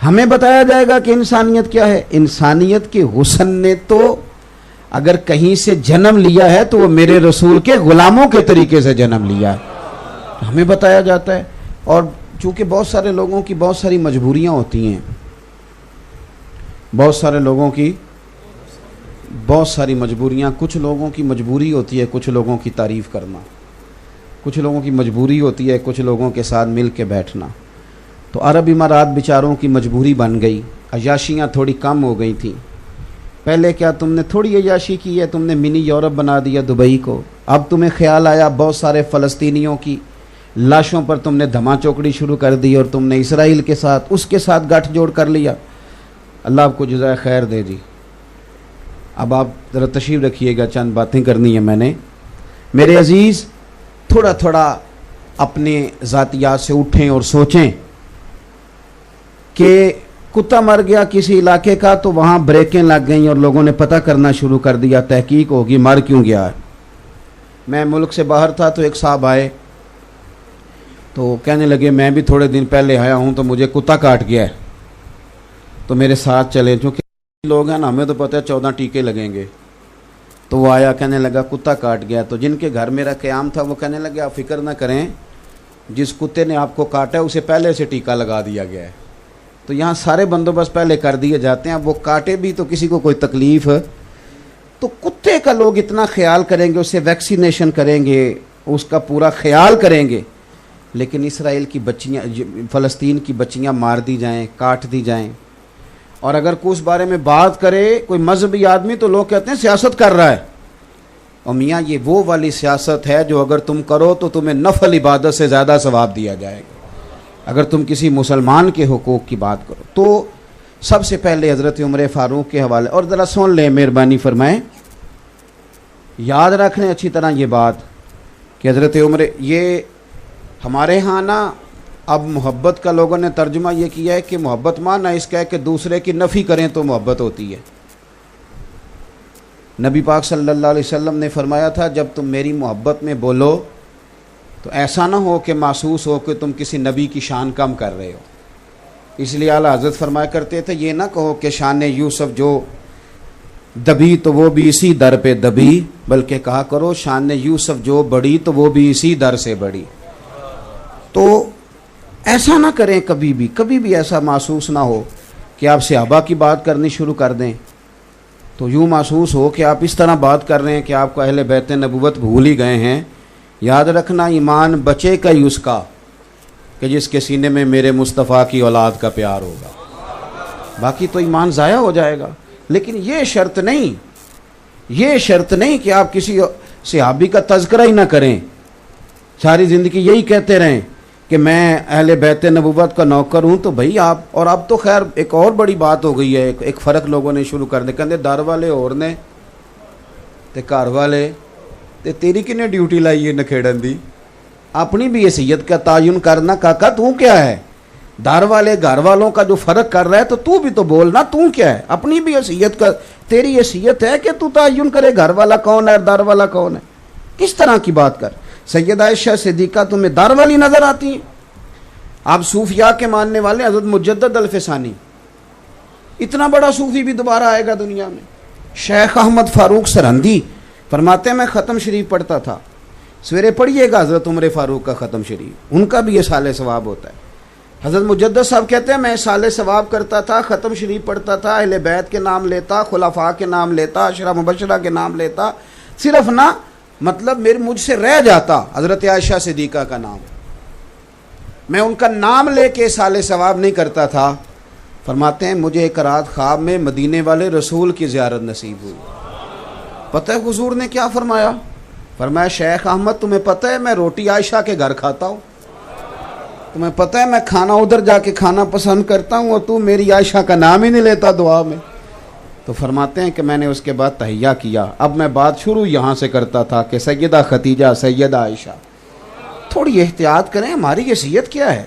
ہمیں بتایا جائے گا کہ انسانیت کیا ہے. انسانیت کے حسن نے تو اگر کہیں سے جنم لیا ہے تو وہ میرے رسول کے غلاموں کے طریقے سے جنم لیا ہے, ہمیں بتایا جاتا ہے. اور چونکہ بہت سارے لوگوں کی بہت ساری مجبوریاں ہوتی ہیں, بہت سارے لوگوں کی بہت ساری مجبوریاں, کچھ لوگوں کی مجبوری ہوتی ہے کچھ لوگوں کی تعریف کرنا, کچھ لوگوں کی مجبوری ہوتی ہے کچھ لوگوں کے ساتھ مل کے بیٹھنا. تو عرب امارات بیچاروں کی مجبوری بن گئی, عیاشیاں تھوڑی کم ہو گئی تھیں, پہلے کیا تم نے تھوڑی عیاشی کی ہے، تم نے منی یورپ بنا دیا دبئی کو. اب تمہیں خیال آیا بہت سارے فلسطینیوں کی لاشوں پر تم نے دھما چوکڑی شروع کر دی اور تم نے اسرائیل کے ساتھ اس کے ساتھ گٹھ جوڑ کر لیا. اللہ آپ کو جزائے خیر دے جی. اب آپ ذرا تشریف رکھیے گا، چند باتیں کرنی ہیں میں نے. میرے عزیز، تھوڑا تھوڑا اپنے ذاتیات سے اٹھیں اور سوچیں کہ کتا مر گیا کسی علاقے کا تو وہاں بریکیں لگ گئیں اور لوگوں نے پتہ کرنا شروع کر دیا، تحقیق ہوگی مر کیوں گیا ہے. میں ملک سے باہر تھا تو ایک صاحب آئے تو کہنے لگے میں بھی تھوڑے دن پہلے آیا ہوں تو مجھے کتا کاٹ گیا ہے، تو میرے ساتھ چلے. چونکہ لوگ ہیں نا، ہمیں تو پتہ ہے 14 ٹیکے لگیں گے. تو وہ آیا، کہنے لگا کتا کاٹ گیا. تو جن کے گھر میرا قیام تھا وہ کہنے لگے آپ فکر نہ کریں، جس کتے نے آپ کو کاٹا ہے اسے پہلے سے ٹیکہ لگا دیا گیا ہے. تو یہاں سارے بندوبست پہلے کر دیے جاتے ہیں. اب وہ کاٹے بھی تو کسی کو کوئی تکلیف، تو کتے کا لوگ اتنا خیال کریں گے، اسے ویکسینیشن کریں گے، اس کا پورا خیال کریں گے. لیکن اسرائیل کی بچیاں، فلسطین کی بچیاں مار دی جائیں، کاٹ دی جائیں، اور اگر کوئی اس بارے میں بات کرے کوئی مذہبی آدمی تو لوگ کہتے ہیں سیاست کر رہا ہے. اور میاں یہ وہ والی سیاست ہے جو اگر تم کرو تو تمہیں نفل عبادت سے زیادہ ثواب دیا جائے گا اگر تم کسی مسلمان کے حقوق کی بات کرو. تو سب سے پہلے حضرت عمر فاروق کے حوالے، اور ذرا سن لیں، مہربانی فرمائیں، یاد رکھ لیں اچھی طرح یہ بات کہ حضرت عمر، یہ ہمارے ہاں نا اب محبت کا لوگوں نے ترجمہ یہ کیا ہے کہ محبت مانا اس کا ہے کہ دوسرے کی نفی کریں تو محبت ہوتی ہے. نبی پاک صلی اللہ علیہ وسلم نے فرمایا تھا جب تم میری محبت میں بولو تو ایسا نہ ہو کہ محسوس ہو کہ تم کسی نبی کی شان کم کر رہے ہو. اس لیے اعلیٰ حضرت فرمایا کرتے تھے یہ نہ کہو کہ شان یوسف جو دبی تو وہ بھی اسی در پہ دبی، بلکہ کہا کرو شان یوسف جو بڑی تو وہ بھی اسی در سے بڑی. تو ایسا نہ کریں، کبھی بھی ایسا محسوس نہ ہو کہ آپ صحابہ کی بات کرنی شروع کر دیں تو یوں محسوس ہو کہ آپ اس طرح بات کر رہے ہیں کہ آپ کو اہل بیت نبوت بھول ہی گئے ہیں. یاد رکھنا ایمان بچے کا ہی اس کا کہ جس کے سینے میں میرے مصطفیٰ کی اولاد کا پیار ہوگا، باقی تو ایمان ضائع ہو جائے گا. لیکن یہ شرط نہیں کہ آپ کسی صحابی کا تذکرہ ہی نہ کریں، ساری زندگی یہی کہتے رہیں کہ میں اہل بیت نبوت کا نوکر ہوں. تو بھئی آپ، اور اب تو خیر ایک اور بڑی بات ہو گئی ہے، ایک فرق لوگوں نے شروع کر دیا، کہتے در والے اور نے تے گھر والے تے تیری کنے ڈیوٹی لائی ہے نکھیڑن دی. اپنی بھی حیثیت کا تعین کرنا، کاکا تو کیا ہے؟ در والے گھر والوں کا جو فرق کر رہا ہے تو بھی تو بولنا، تو کیا ہے؟ اپنی بھی حیثیت کا، تیری حیثیت ہے کہ تو تعین کرے گھر والا کون ہے اور در والا کون ہے. کس طرح کی بات کر؟ سیدہ عائشہ صدیقہ تمہیں در والی نظر آتی ہیں؟ آپ صوفیاء کے ماننے والے حضرت مجدد الفسانی، اتنا بڑا صوفی بھی دوبارہ آئے گا دنیا میں. شیخ احمد فاروق سرہندی فرماتے ہیں میں ختم شریف پڑھتا تھا. سویرے پڑھیے گا حضرت عمر فاروق کا ختم شریف، ان کا بھی یہ سال ثواب ہوتا ہے. حضرت مجدد صاحب کہتے ہیں میں سال ثواب کرتا تھا، ختم شریف پڑھتا تھا، اہل بیت کے نام لیتا، خلفاء کے نام لیتا، عشرہ مبشرہ کے نام لیتا، صرف نہ مطلب مجھ سے رہ جاتا حضرت عائشہ صدیقہ کا نام، میں ان کا نام لے کے سال ثواب نہیں کرتا تھا. فرماتے ہیں مجھے ایک رات خواب میں مدینے والے رسول کی زیارت نصیب ہوئی. پتہ ہے حضور نے کیا فرمایا؟ فرمایا شیخ احمد تمہیں پتہ ہے میں روٹی عائشہ کے گھر کھاتا ہوں، تمہیں پتہ ہے میں کھانا ادھر جا کے کھانا پسند کرتا ہوں اور تو میری عائشہ کا نام ہی نہیں لیتا دعا میں. تو فرماتے ہیں کہ میں نے اس کے بعد تحیہ کیا. اب میں بات شروع یہاں سے کرتا تھا کہ سیدہ خدیجہ، سیدہ عائشہ. تھوڑی احتیاط کریں، ہماری حیثیت کیا ہے؟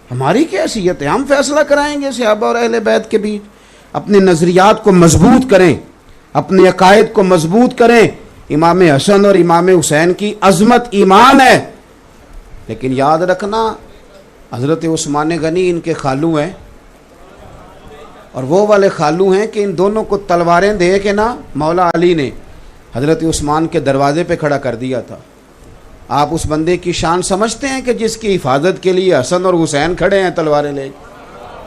ہماری کیا حیثیت ہے؟ ہم فیصلہ کرائیں گے صحابہ اور اہل بیت کے بیچ. اپنے نظریات کو مضبوط کریں، اپنے عقائد کو مضبوط کریں. امام حسن اور امام حسین کی عظمت ایمان ہے، لیکن یاد رکھنا حضرت عثمان غنی ان کے خالو ہیں، اور وہ والے خالو ہیں کہ ان دونوں کو تلواریں دے کے نا مولا علی نے حضرت عثمان کے دروازے پہ کھڑا کر دیا تھا. آپ اس بندے کی شان سمجھتے ہیں کہ جس کی حفاظت کے لیے حسن اور حسین کھڑے ہیں تلواریں لے.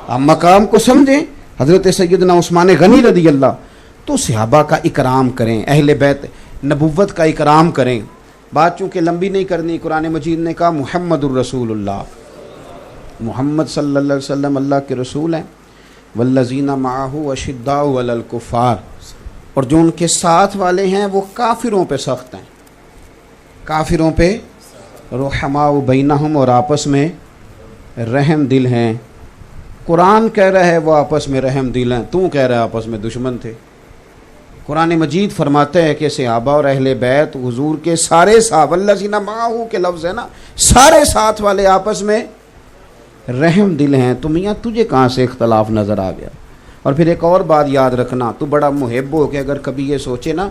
آپ مقام کو سمجھیں، حضرت سیدنا عثمان غنی رضی اللہ. تو صحابہ کا اکرام کریں، اہل بیت نبوت کا اکرام کریں. بات چونکہ لمبی نہیں کرنی، قرآن مجید نے کہا محمد الرسول اللہ، محمد صلی اللہ علیہ وسلم اللہ کے رسول ہیں. والذین معہ اشداء علی الکفار، اور جو ان کے ساتھ والے ہیں وہ کافروں پہ سخت ہیں، کافروں پہ رحماء بینہم، اور آپس میں رحم دل ہیں۔ قرآن کہہ رہا ہے وہ آپس میں رحم دل ہیں، تو کہہ رہا ہے آپس میں دشمن تھے۔ قرآن مجید فرماتا ہے کہ صحابہ اور اہل بیت حضور کے سارے صحابہ، الذین معہ کے لفظ ہے نا، سارے ساتھ والے آپس میں رحم دل ہیں۔ تو میاں تجھے کہاں سے اختلاف نظر آ گیا؟ اور پھر ایک اور بات یاد رکھنا، تو بڑا محب ہو کہ اگر کبھی یہ سوچے نا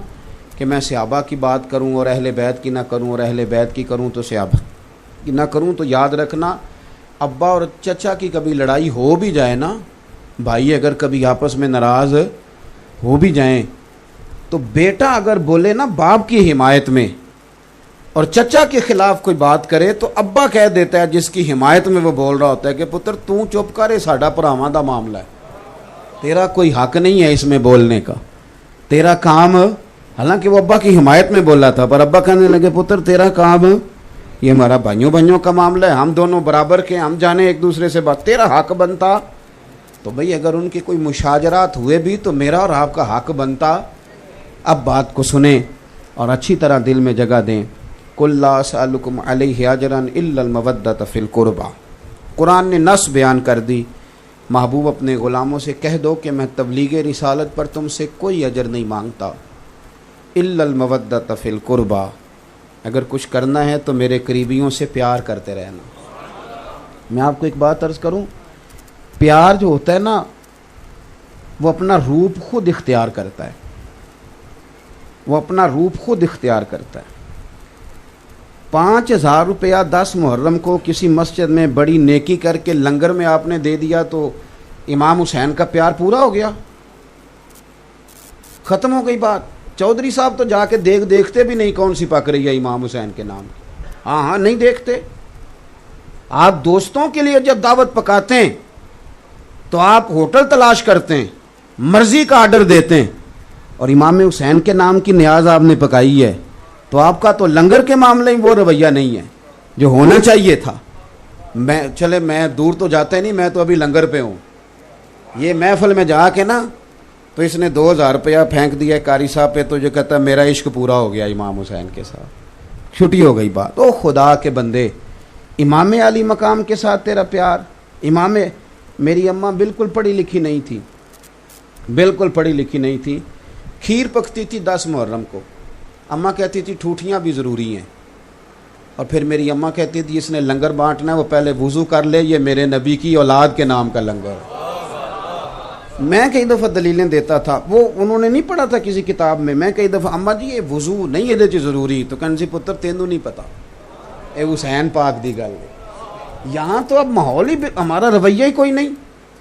کہ میں صحابہ کی بات کروں اور اہل بیت کی نہ کروں، اور اہل بیت کی کروں تو صحابہ کی نہ کروں، تو یاد رکھنا ابا اور چچا کی کبھی لڑائی ہو بھی جائے نا، بھائی اگر کبھی آپس میں ناراض ہو بھی جائیں، تو بیٹا اگر بولے نا باپ کی حمایت میں اور چچا کے خلاف کوئی بات کرے، تو ابا کہہ دیتا ہے جس کی حمایت میں وہ بول رہا ہوتا ہے کہ پتر تو چپ کرے، ساڈا بھراواں دا معاملہ ہے، تیرا کوئی حق نہیں ہے اس میں بولنے کا، تیرا کام، حالانکہ وہ ابا کی حمایت میں بولا تھا، پر ابا کہنے لگے پتر تیرا کام، یہ ہمارا بھائیوں کا معاملہ ہے، ہم دونوں برابر کے، ہم جانے ایک دوسرے سے بات، تیرا حق بنتا۔ تو بھئی اگر ان کے کوئی مشاجرات ہوئے بھی تو میرا اور آپ کا حق بنتا، اب بات کو سنیں اور اچھی طرح دل میں جگہ دیں۔ قُل لَا أَسْأَلُكُمْ عَلَيْهِ أَجْرًا إِلَّا الْمَوَدَّةَ فِي الْقُرْبَى، قرآن نے نص بیان کر دی، محبوب اپنے غلاموں سے کہہ دو کہ میں تبلیغ رسالت پر تم سے کوئی اجر نہیں مانگتا، إِلَّا الْمَوَدَّةَ فِي الْقُرْبَى، اگر کچھ کرنا ہے تو میرے قریبیوں سے پیار کرتے رہنا۔ میں آپ کو ایک بات عرض کروں، پیار جو ہوتا ہے نا وہ اپنا روپ خود اختیار کرتا ہے، وہ اپنا روپ خود اختیار کرتا ہے۔ 5,000 روپیہ 10 محرم کو کسی مسجد میں بڑی نیکی کر کے لنگر میں آپ نے دے دیا تو امام حسین کا پیار پورا ہو گیا، ختم ہو گئی بات۔ چودھری صاحب تو جا کے دیکھتے بھی نہیں کون سی پک رہی ہے امام حسین کے نام کی، ہاں نہیں دیکھتے۔ آپ دوستوں کے لیے جب دعوت پکاتے ہیں تو آپ ہوٹل تلاش کرتے ہیں، مرضی کا آرڈر دیتے ہیں، اور امام حسین کے نام کی نیاز آپ نے پکائی ہے تو آپ کا تو لنگر کے معاملے میں وہ رویہ نہیں ہے جو ہونا چاہیے تھا۔ میں دور تو جاتا ہی نہیں، میں تو ابھی لنگر پہ ہوں، یہ محفل میں جا کے نا تو اس نے 2,000 روپیہ پھینک دیا قاری صاحب پہ، تو جو کہتا ہے میرا عشق پورا ہو گیا امام حسین کے ساتھ، چھٹی ہو گئی بات۔ او خدا کے بندے، امام علی مقام کے ساتھ تیرا پیار۔ میری اماں بالکل پڑھی لکھی نہیں تھی، بالکل پڑھی لکھی نہیں تھی، کھیر پکتی تھی 10 محرم کو، اماں کہتی تھی ٹھوٹیاں بھی ضروری ہیں، اور پھر میری اماں کہتی تھی اس نے لنگر بانٹنا ہے وہ پہلے وضو کر لے، یہ میرے نبی کی اولاد کے نام کا لنگر۔ میں کئی دفعہ دلیلیں دیتا تھا، وہ انہوں نے نہیں پڑھا تھا کسی کتاب میں کئی دفعہ اماں جی یہ وضو نہیں یہ چ ضروری، تو کہنے سی پتر تینوں نہیں پتا، اے حسین پاک دی گل ہے۔ یہاں تو اب ماحول ہی ہمارا رویہ ہی کوئی نہیں،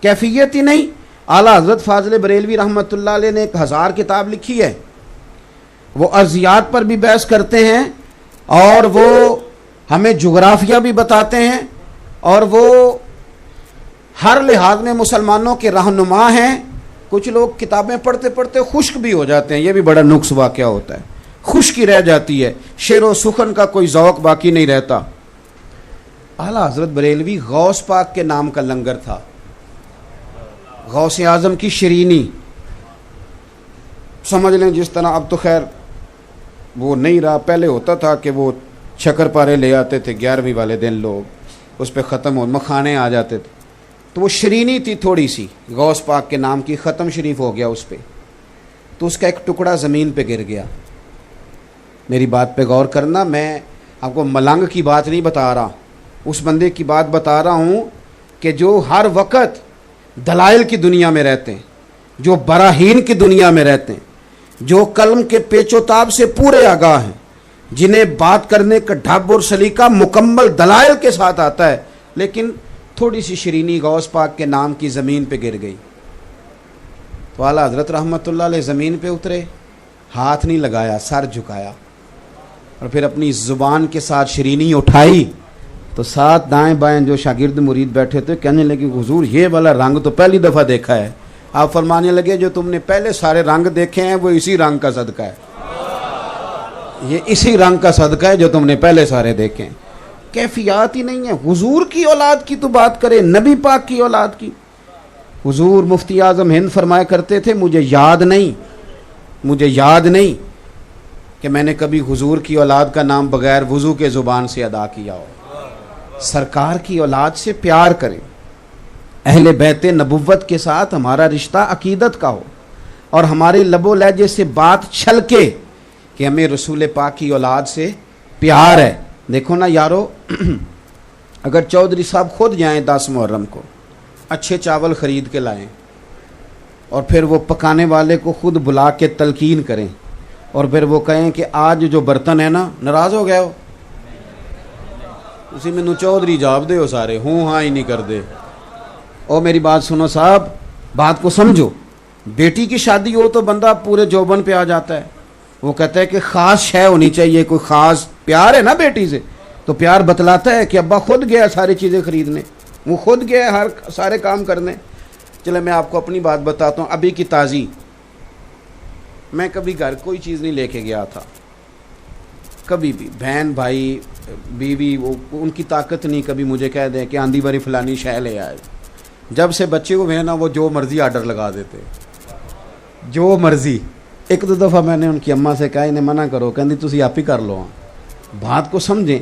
کیفیت ہی نہیں۔ اعلیٰ حضرت فاضل بریلوی رحمۃ اللہ علیہ نے 1000 کتاب لکھی ہے، وہ ارضیات پر بھی بحث کرتے ہیں اور وہ ہمیں جغرافیہ بھی بتاتے ہیں، اور وہ ہر لحاظ میں مسلمانوں کے رہنما ہیں۔ کچھ لوگ کتابیں پڑھتے پڑھتے خشک بھی ہو جاتے ہیں، یہ بھی بڑا نقص واقعہ ہوتا ہے، خشکی رہ جاتی ہے، شعر و سخن کا کوئی ذوق باقی نہیں رہتا۔ اعلیٰ حضرت بریلوی غوث پاک کے نام کا لنگر تھا، غوث اعظم کی شرینی، سمجھ لیں جس طرح اب تو خیر وہ نہیں رہا، پہلے ہوتا تھا کہ وہ شکر پارے لے آتے تھے 11ویں والے دن، لوگ اس پہ ختم ہو مکھانے آ جاتے تھے، تو وہ شرینی تھی تھوڑی سی غوث پاک کے نام کی، ختم شریف ہو گیا اس پہ، تو اس کا ایک ٹکڑا زمین پہ گر گیا۔ میری بات پہ غور کرنا، میں آپ کو ملنگ کی بات نہیں بتا رہا، اس بندے کی بات بتا رہا ہوں کہ جو ہر وقت دلائل کی دنیا میں رہتے ہیں، جو براہین کی دنیا میں رہتے ہیں، جو قلم کے پیچ و تاب سے پورے آگاہ ہیں، جنہیں بات کرنے کا ڈھب اور سلیقہ مکمل دلائل کے ساتھ آتا ہے، لیکن تھوڑی سی شرینی غوث پاک کے نام کی زمین پہ گر گئی، تو اعلیٰ حضرت رحمۃ اللہ علیہ زمین پہ اترے، ہاتھ نہیں لگایا، سر جھکایا، اور پھر اپنی زبان کے ساتھ شرینی اٹھائی، تو ساتھ دائیں بائیں جو شاگرد مرید بیٹھے تھے کہنے لگے حضور یہ والا رنگ تو پہلی دفعہ دیکھا ہے۔ آپ فرمانے لگے جو تم نے پہلے سارے رنگ دیکھے ہیں وہ اسی رنگ کا صدقہ ہے، یہ اسی رنگ کا صدقہ ہے جو تم نے پہلے سارے دیکھے ہیں۔ کیفیات ہی نہیں ہے۔ حضور کی اولاد کی تو بات کرے، نبی پاک کی اولاد کی۔ حضور مفتی اعظم ہند فرمایا کرتے تھے مجھے یاد نہیں مجھے یاد نہیں کہ میں نے کبھی حضور کی اولاد کا نام بغیر وضو کے زبان سے ادا کیا ہو. سرکار کی اولاد سے پیار کریں, اہل بیت نبوت کے ساتھ ہمارا رشتہ عقیدت کا ہو, اور ہمارے لب و لہجے سے بات چھلکے کہ ہمیں رسول پاک کی اولاد سے پیار ہے. دیکھو نا یارو, اگر چودھری صاحب خود جائیں 10 محرم کو اچھے چاول خرید کے لائیں, اور پھر وہ پکانے والے کو خود بلا کے تلقین کریں, اور پھر وہ کہیں کہ آج جو برتن ہے نا, ناراض ہو گئے ہو, اسی میں چودھری جاب دے ہو سارے, ہوں ہاں ہی نہیں کر دے. او میری بات سنو صاحب, بات کو سمجھو. بیٹی کی شادی ہو تو بندہ پورے جوبن پہ آ جاتا ہے, وہ کہتا ہے کہ خاص شے ہونی چاہیے, کوئی خاص پیار ہے نا بیٹی سے, تو پیار بتلاتا ہے کہ ابا خود گیا ساری چیزیں خریدنے, وہ خود گیا ہر سارے کام کرنے. چلے میں آپ کو اپنی بات بتاتا ہوں, ابھی کی تازی. میں کبھی گھر کوئی چیز نہیں لے کے گیا تھا, کبھی بھی. بہن بھائی بیوی وہ ان کی طاقت نہیں کبھی مجھے کہہ دیں کہ آندھی باری فلانی شے لے آئے. جب سے بچے ہوئے ہیں نا, وہ جو مرضی آرڈر لگا دیتے, جو مرضی. ایک دو دفعہ میں نے ان کی اماں سے کہا انہیں منع کرو, کہندی تسی آپ ہی کر لو. بات کو سمجھیں.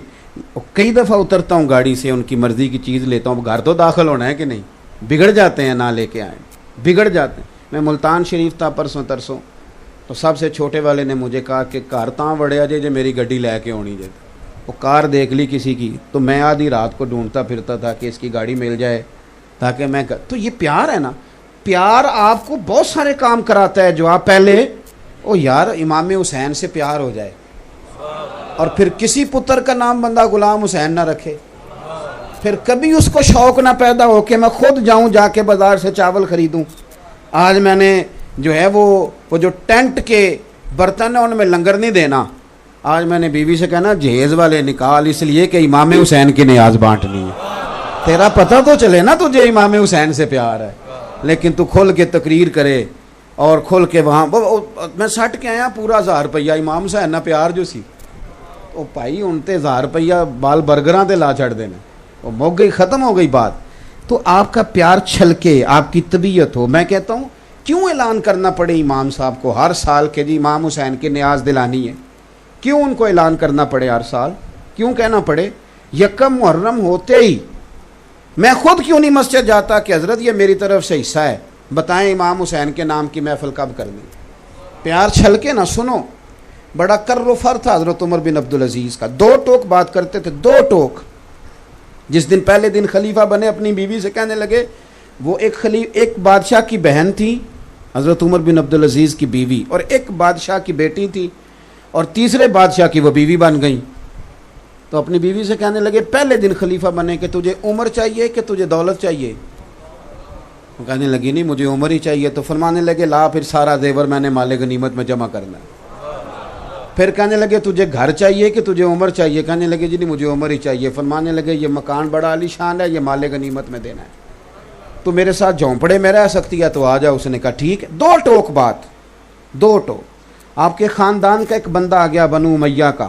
کئی دفعہ اترتا ہوں گاڑی سے, ان کی مرضی کی چیز لیتا ہوں, گھر تو داخل ہونا ہے کہ نہیں, بگڑ جاتے ہیں نہ لے کے آئیں, بگڑ جاتے ہیں. میں ملتان شریف تھا پرسوں ترسوں, تو سب سے چھوٹے والے نے مجھے کہا کہ کار تاں وڑیا جے میری گڈی لے کے ہونی جے. وہ کار دیکھ لی کسی کی, تو میں آدھی رات کو ڈھونڈتا پھرتا تھا کہ اس کی گاڑی مل جائے تاکہ میں. تو یہ پیار ہے نا, پیار آپ کو بہت سارے کام کراتا ہے جو آپ پہلے او یار امام حسین سے پیار ہو جائے, اور پھر کسی پتر کا نام بندہ غلام حسین نہ رکھے, پھر کبھی اس کو شوق نہ پیدا ہو کہ میں خود جاؤں جا کے بازار سے چاول خریدوں. آج میں نے جو ہے وہ جو ٹینٹ کے برتن ہیں ان میں لنگر نہیں دینا, آج میں نے بیوی سے کہنا جہیز والے نکال, اس لیے کہ امام حسین کی نیاز بانٹنی ہے. تیرا پتہ تو چلے نا تجھے امام حسین سے پیار ہے, لیکن تو کھل کے تقریر کرے اور کھل کے وہاں. میں سٹ کے آیا پورا 1000 روپیہ امام حسین نہ پیار جو سی, وہ بھائی ان تے 1000 روپیہ بال برگراں تے لا چھڑ دینا, وہ مک گئی, ختم ہو گئی بات. تو آپ کا پیار چھلکے, آپ کی طبیعت ہو. میں کہتا ہوں کیوں اعلان کرنا پڑے امام صاحب کو ہر سال کہ جی امام حسین کی نیاز دلانی ہے, کیوں ان کو اعلان کرنا پڑے ہر سال, کیوں کہنا پڑے؟ یکم محرم ہوتے ہی میں خود کیوں نہیں مسجد جاتا کہ حضرت یہ میری طرف سے حصہ ہے, بتائیں امام حسین کے نام کی محفل کب کرنی. پیار چھلکے نہ. سنو, بڑا کر و فر تھا حضرت عمر بن عبدالعزیز کا, 2 ٹوک بات کرتے تھے, 2 ٹوک. جس دن پہلے دن خلیفہ بنے اپنی بیوی سے کہنے لگے, وہ ایک بادشاہ کی بہن تھی حضرت عمر بن عبدالعزیز کی بیوی, اور ایک بادشاہ کی بیٹی تھی, اور تیسرے بادشاہ کی وہ بیوی بن گئی. تو اپنی بیوی سے کہنے لگے پہلے دن خلیفہ بنے کہ تجھے عمر چاہیے کہ تجھے دولت چاہیے؟ وہ کہنے لگی نہیں مجھے عمر ہی چاہیے. تو فرمانے لگے لا پھر سارا زیور میں نے مال غنیمت میں جمع کرنا ہے. پھر کہنے لگے تجھے گھر چاہیے کہ تجھے عمر چاہیے؟ کہنے لگے جی نہیں مجھے عمر ہی چاہیے. فرمانے لگے یہ مکان بڑا عالی شان ہے, یہ مال غنیمت میں دینا ہے, تو میرے ساتھ جھونپڑے میں رہ سکتی ہے تو آ جا. اس نے کہا ٹھیک ہے. 2 ٹوک بات, 2 ٹوک. آپ کے خاندان کا ایک بندہ آ گیا بنو امیہ کا,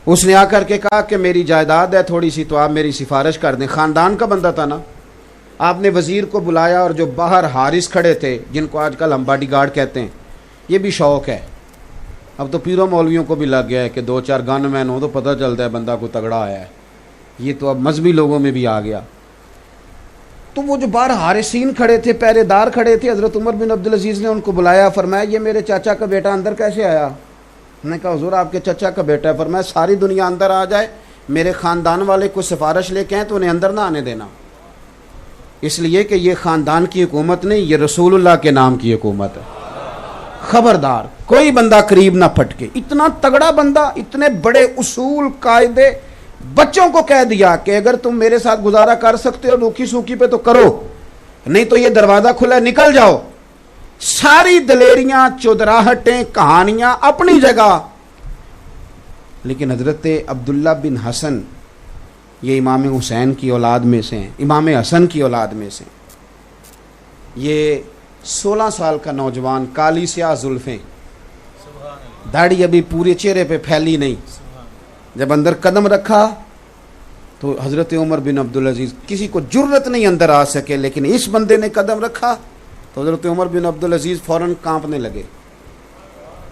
اس نے آ کر کے کہا کہ میری جائیداد ہے تھوڑی سی, تو آپ میری سفارش کر دیں. خاندان کا بندہ تھا نا. آپ نے وزیر کو بلایا, اور جو باہر حارس کھڑے تھے جن کو آج کل ہم باڈی گارڈ کہتے ہیں, یہ بھی شوق ہے. اب تو پیروں مولویوں کو بھی لگ گیا ہے کہ 2-4 گن مین ہو تو پتہ چلتا ہے بندہ کو تگڑا آیا ہے. یہ تو اب مذہبی لوگوں میں بھی آ گیا. تو وہ جو باہر حارسین کھڑے تھے, پہرے دار کھڑے تھے, حضرت عمر بن عبدالعزیز نے ان کو بلایا. فرمایا یہ میرے چاچا کا بیٹا اندر کیسے آیا؟ میں نے کہا حضور آپ کے چچا کا بیٹا ہے. فرمایا ساری دنیا اندر آ جائے, میرے خاندان والے کو سفارش لے کے آئیں تو انہیں اندر نہ آنے دینا, اس لیے کہ یہ خاندان کی حکومت نہیں, یہ رسول اللہ کے نام کی حکومت ہے. خبردار کوئی بندہ قریب نہ پھٹکے. اتنا تگڑا بندہ, اتنے بڑے اصول قاعدے. بچوں کو کہہ دیا کہ اگر تم میرے ساتھ گزارا کر سکتے ہو روکھی سوکھی پہ تو کرو, نہیں تو یہ دروازہ کھلا ہے نکل جاؤ. ساری دلیریاں, چودراہٹیں, کہانیاں اپنی جگہ. لیکن حضرت عبداللہ بن حسن یہ امام حسین کی اولاد میں سے ہیں, امام حسن کی اولاد میں سے. یہ 16 سال کا نوجوان, کالی سیاہ زلفیں, داڑھی ابھی پورے چہرے پہ پھیلی نہیں. جب اندر قدم رکھا تو حضرت عمر بن عبدالعزیز کسی کو جرت نہیں اندر آ سکے, لیکن اس بندے نے قدم رکھا تو حضرت عمر بن عبدالعزیز فوراً کانپنے لگے.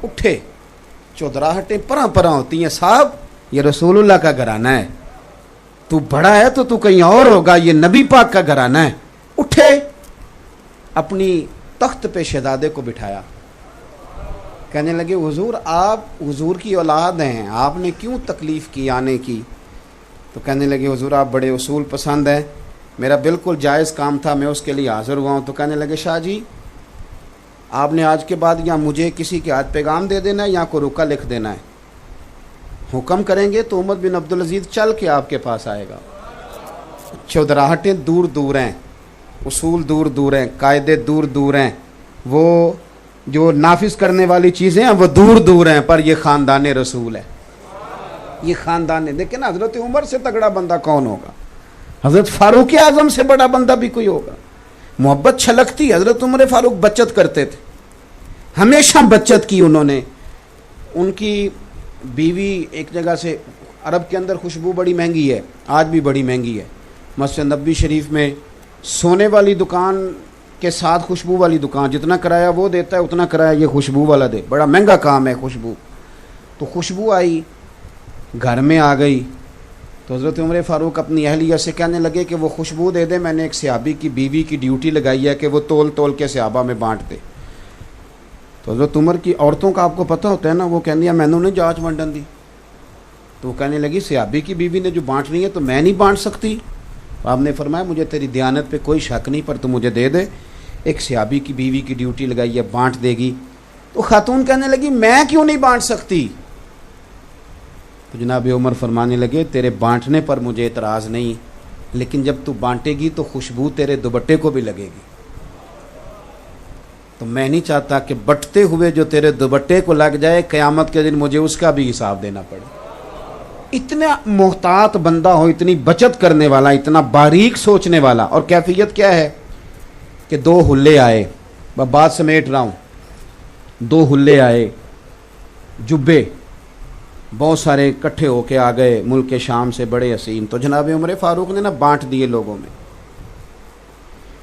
اٹھے, چودراہٹیں پراں پراں ہوتی ہیں, صاحب یہ رسول اللہ کا گھرانہ ہے, تو بڑا ہے تو کہیں اور ہوگا, یہ نبی پاک کا گھرانہ ہے. اٹھے, اپنی تخت پہ شہزادے کو بٹھایا, کہنے لگے حضور آپ حضور کی اولاد ہیں, آپ نے کیوں تکلیف کی آنے کی؟ تو کہنے لگے حضور آپ بڑے اصول پسند ہیں, میرا بالکل جائز کام تھا, میں اس کے لیے حاضر ہوا ہوں. تو کہنے لگے شاہ جی آپ نے آج کے بعد یا مجھے کسی کے ہاتھ پیغام دے دینا ہے یا کوئی رکا لکھ دینا ہے, حکم کریں گے تو عمر بن عبدالعزیز چل کے آپ کے پاس آئے گا. چودراہٹیں دور دور ہیں, اصول دور دور ہیں, قاعدے دور دور ہیں, وہ جو نافذ کرنے والی چیزیں ہیں وہ دور دور ہیں, پر یہ خاندان رسول ہے. یہ خاندان, دیکھیں نا حضرت عمر سے تگڑا بندہ کون ہوگا, حضرت فاروق اعظم سے بڑا بندہ بھی کوئی ہوگا. محبت چھلکتی, حضرت عمر فاروق بچت کرتے تھے, ہمیشہ بچت کی انہوں نے. ان کی بیوی ایک جگہ سے, عرب کے اندر خوشبو بڑی مہنگی ہے, آج بھی بڑی مہنگی ہے. مسجد نبوی شریف میں سونے والی دکان کے ساتھ خوشبو والی دکان, جتنا کرایہ وہ دیتا ہے اتنا کرایہ یہ خوشبو والا دے, بڑا مہنگا کام ہے خوشبو. تو خوشبو آئی, گھر میں آ گئی, تو حضرت عمر فاروق اپنی اہلیہ سے کہنے لگے کہ وہ خوشبو دے دے, میں نے ایک صحابی کی بیوی کی ڈیوٹی لگائی ہے کہ وہ تول تول کے صحابہ میں بانٹ دے. تو حضرت عمر کی عورتوں کا آپ کو پتہ ہوتا ہے نا, وہ کہنے میں نے جانچ ونڈن دی. تو وہ کہنے لگی صحابی کی بیوی نے جو بانٹنی ہے تو میں نہیں بانٹ سکتی. آپ نے فرمایا مجھے تیری دیانت پہ کوئی شک نہیں, پر تو مجھے دے دے, ایک صحابی کی بیوی کی ڈیوٹی لگائی ہے, بانٹ دے گی. تو خاتون کہنے لگی میں کیوں نہیں بانٹ سکتی؟ تو جناب عمر فرمانے لگے تیرے بانٹنے پر مجھے اعتراض نہیں, لیکن جب تو بانٹے گی تو خوشبو تیرے دوپٹے کو بھی لگے گی, تو میں نہیں چاہتا کہ بٹتے ہوئے جو تیرے دوپٹے کو لگ جائے قیامت کے دن مجھے اس کا بھی حساب دینا پڑے. اتنا محتاط بندہ ہو, اتنی بچت کرنے والا, اتنا باریک سوچنے والا. اور کیفیت کیا ہے کہ 2 حلے آئے, میں بات سمیٹ رہا ہوں, 2 حلے آئے, جبے بہت سارے اکٹھے ہو کے آ گئے ملک شام سے, بڑے حسین. تو جناب عمر فاروق نے نا بانٹ دیے لوگوں میں.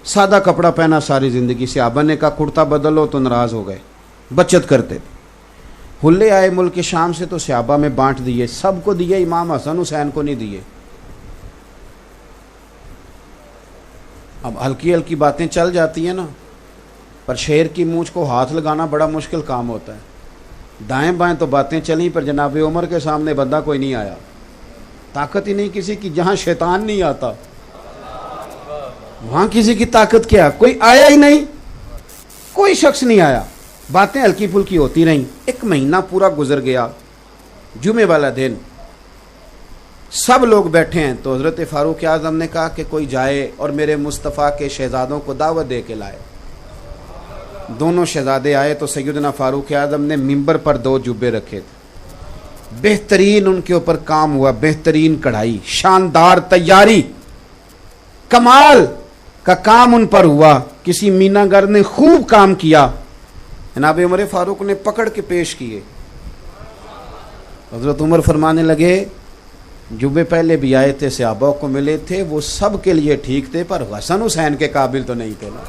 سادہ کپڑا پہنا ساری زندگی, صحابہ نے کہا کرتا بدلو تو ناراض ہو گئے, بچت کرتے تھے. حلے آئے ملک شام سے تو صحابہ میں بانٹ دیے, سب کو دیے, امام حسن حسین کو نہیں دیے. اب ہلکی ہلکی باتیں چل جاتی ہیں نا, پر شیر کی مونچھ کو ہاتھ لگانا بڑا مشکل کام ہوتا ہے. دائیں بائیں تو باتیں چلیں, پر جناب عمر کے سامنے بندہ کوئی نہیں آیا, طاقت ہی نہیں کسی کی. جہاں شیطان نہیں آتا وہاں کسی کی طاقت کیا, کوئی آیا ہی نہیں, کوئی شخص نہیں آیا. باتیں ہلکی پھلکی ہوتی رہیں. 1 مہینہ پورا گزر گیا, جمعے والا دن سب لوگ بیٹھے ہیں. تو حضرت فاروق اعظم نے کہا کہ کوئی جائے اور میرے مصطفیٰ کے شہزادوں کو دعوت دے کے لائے. دونوں شہزادے آئے تو سیدنا فاروق اعظم نے ممبر پر 2 جبے رکھے تھے, بہترین ان کے اوپر کام ہوا, بہترین کڑھائی, شاندار تیاری, کمال کا کام ان پر ہوا. کسی مینا گر نے خوب کام کیا. جناب عمر فاروق نے پکڑ کے پیش کیے. حضرت عمر فرمانے لگے جبے پہلے بھی آئے تھے, صحابہ کو ملے تھے, وہ سب کے لیے ٹھیک تھے, پر حسن حسین کے قابل تو نہیں تھے نا.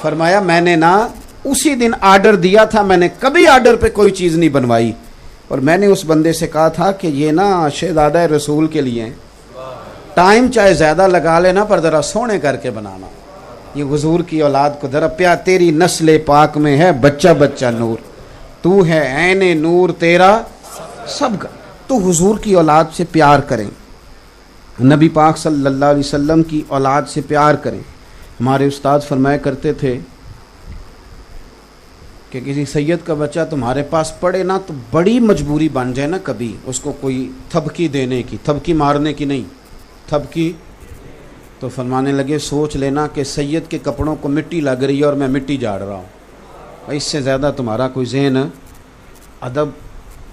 فرمایا میں نے نا اسی دن آرڈر دیا تھا, میں نے کبھی آرڈر پہ کوئی چیز نہیں بنوائی, اور میں نے اس بندے سے کہا تھا کہ یہ نا شہزادہ رسول کے لیے ہیں, ٹائم چاہے زیادہ لگا لینا پر ذرا سونے کر کے بنانا. یہ حضور کی اولاد کو ذرا پیار, تیری نسل پاک میں ہے بچہ بچہ نور, تو ہے عین نور تیرا سب کا. تو حضور کی اولاد سے پیار کریں, نبی پاک صلی اللہ علیہ وسلم کی اولاد سے پیار کریں. ہمارے استاد فرمایا کرتے تھے کہ کسی سید کا بچہ تمہارے پاس پڑے نا تو بڑی مجبوری بن جائے نا کبھی, اس کو کوئی تھپکی دینے کی, تھپکی مارنے کی نہیں, تھپکی, تو فرمانے لگے سوچ لینا کہ سید کے کپڑوں کو مٹی لگ رہی ہے اور میں مٹی جاڑ رہا ہوں. اس سے زیادہ تمہارا کوئی ذہن, ادب,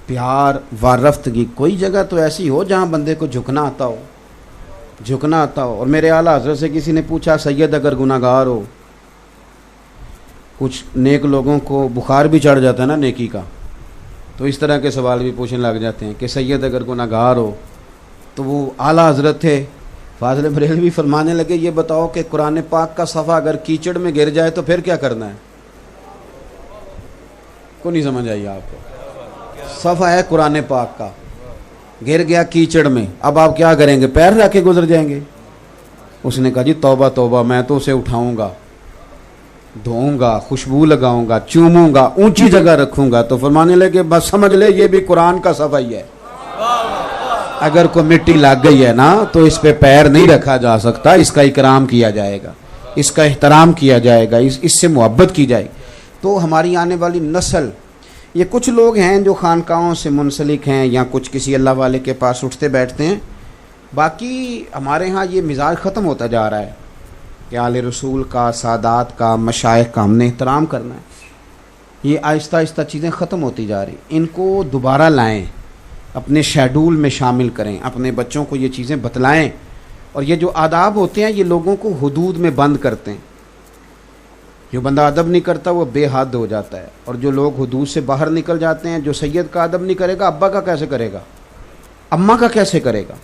پیار, وارفتگی, کوئی جگہ تو ایسی ہو جہاں بندے کو جھکنا آتا ہو, جھکنا آتا ہو. اور میرے اعلیٰ حضرت سے کسی نے پوچھا سید اگر گناہ گار ہو, کچھ نیک لوگوں کو بخار بھی چڑھ جاتا ہے نا نیکی کا, تو اس طرح کے سوال بھی پوچھنے لگ جاتے ہیں کہ سید اگر گناہ گار ہو. تو وہ اعلیٰ حضرت تھے فاضل بریلوی, فرمانے لگے یہ بتاؤ کہ قرآن پاک کا صفحہ اگر کیچڑ میں گر جائے تو پھر کیا کرنا ہے؟ کو نہیں سمجھ آئی آپ کو؟ صفحہ ہے قرآن پاک کا، گر گیا کیچڑ میں، اب آپ کیا کریں گے؟ پیر رکھ کے گزر جائیں گے؟ اس نے کہا جی توبہ توبہ، میں تو اسے اٹھاؤں گا، دھوؤں گا، خوشبو لگاؤں گا، چوموں گا، اونچی جگہ رکھوں گا۔ تو فرمانے لگے بس سمجھ لے یہ بھی قرآن کا صفحہ ہی ہے، اگر کوئی مٹی لگ گئی ہے نا تو اس پہ پیر نہیں رکھا جا سکتا، اس کا اکرام کیا جائے گا، اس کا احترام کیا جائے گا، اس سے محبت کی جائے گی۔ تو ہماری آنے والی نسل، یہ کچھ لوگ ہیں جو خانقاہوں سے منسلک ہیں یا کچھ کسی اللہ والے کے پاس اٹھتے بیٹھتے ہیں، باقی ہمارے ہاں یہ مزاج ختم ہوتا جا رہا ہے کہ آل رسول کا، سادات کا، مشائخ کا ہم نے احترام کرنا ہے۔ یہ آہستہ آہستہ چیزیں ختم ہوتی جا رہی، ان کو دوبارہ لائیں، اپنے شیڈول میں شامل کریں، اپنے بچوں کو یہ چیزیں بتلائیں۔ اور یہ جو آداب ہوتے ہیں یہ لوگوں کو حدود میں بند کرتے ہیں، جو بندہ ادب نہیں کرتا وہ بے حد ہو جاتا ہے، اور جو لوگ حدود سے باہر نکل جاتے ہیں، جو سید کا ادب نہیں کرے گا ابا کا کیسے کرے گا، اماں کا کیسے کرے گا؟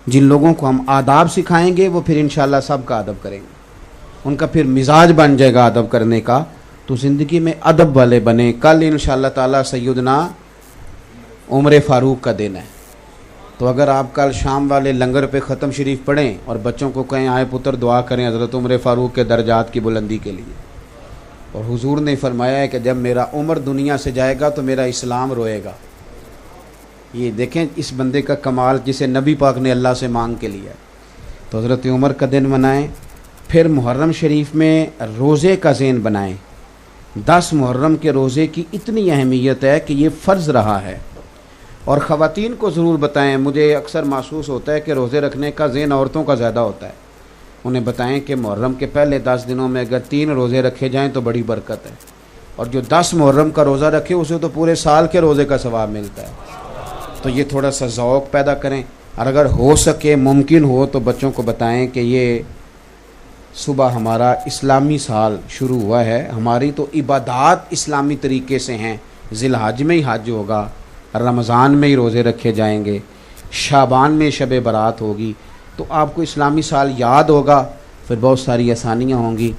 جن لوگوں کو ہم آداب سکھائیں گے وہ پھر انشاءاللہ سب کا ادب کریں گے، ان کا پھر مزاج بن جائے گا ادب کرنے کا، تو زندگی میں ادب والے بنیں۔ کل انشاءاللہ تعالی سیدنا عمر فاروق کا دن ہے، تو اگر آپ کل شام والے لنگر پہ ختم شریف پڑھیں اور بچوں کو کہیں آئے پتر دعا کریں حضرت عمر فاروق کے درجات کی بلندی کے لیے، اور حضور نے فرمایا ہے کہ جب میرا عمر دنیا سے جائے گا تو میرا اسلام روئے گا۔ یہ دیکھیں اس بندے کا کمال جسے نبی پاک نے اللہ سے مانگ کے لیا ہے۔ تو حضرت عمر کا دن منائیں، پھر محرم شریف میں روزے کا ذہن بنائیں۔ 10 محرم کے روزے کی اتنی اہمیت ہے کہ یہ فرض رہا ہے، اور خواتین کو ضرور بتائیں۔ مجھے اکثر محسوس ہوتا ہے کہ روزے رکھنے کا ذہن عورتوں کا زیادہ ہوتا ہے، انہیں بتائیں کہ محرم کے پہلے 10 دنوں میں اگر 3 روزے رکھے جائیں تو بڑی برکت ہے، اور جو 10 محرم کا روزہ رکھے اسے تو پورے سال کے روزے کا ثواب ملتا ہے۔ تو یہ تھوڑا سا ذوق پیدا کریں، اور اگر ہو سکے ممکن ہو تو بچوں کو بتائیں کہ یہ صبح ہمارا اسلامی سال شروع ہوا ہے، ہماری تو عبادات اسلامی طریقے سے ہیں، ذی الحج میں ہی حج ہوگا، رمضان میں ہی روزے رکھے جائیں گے، شعبان میں شب برات ہوگی، تو آپ کو اسلامی سال یاد ہوگا، پھر بہت ساری آسانیاں ہوں گی۔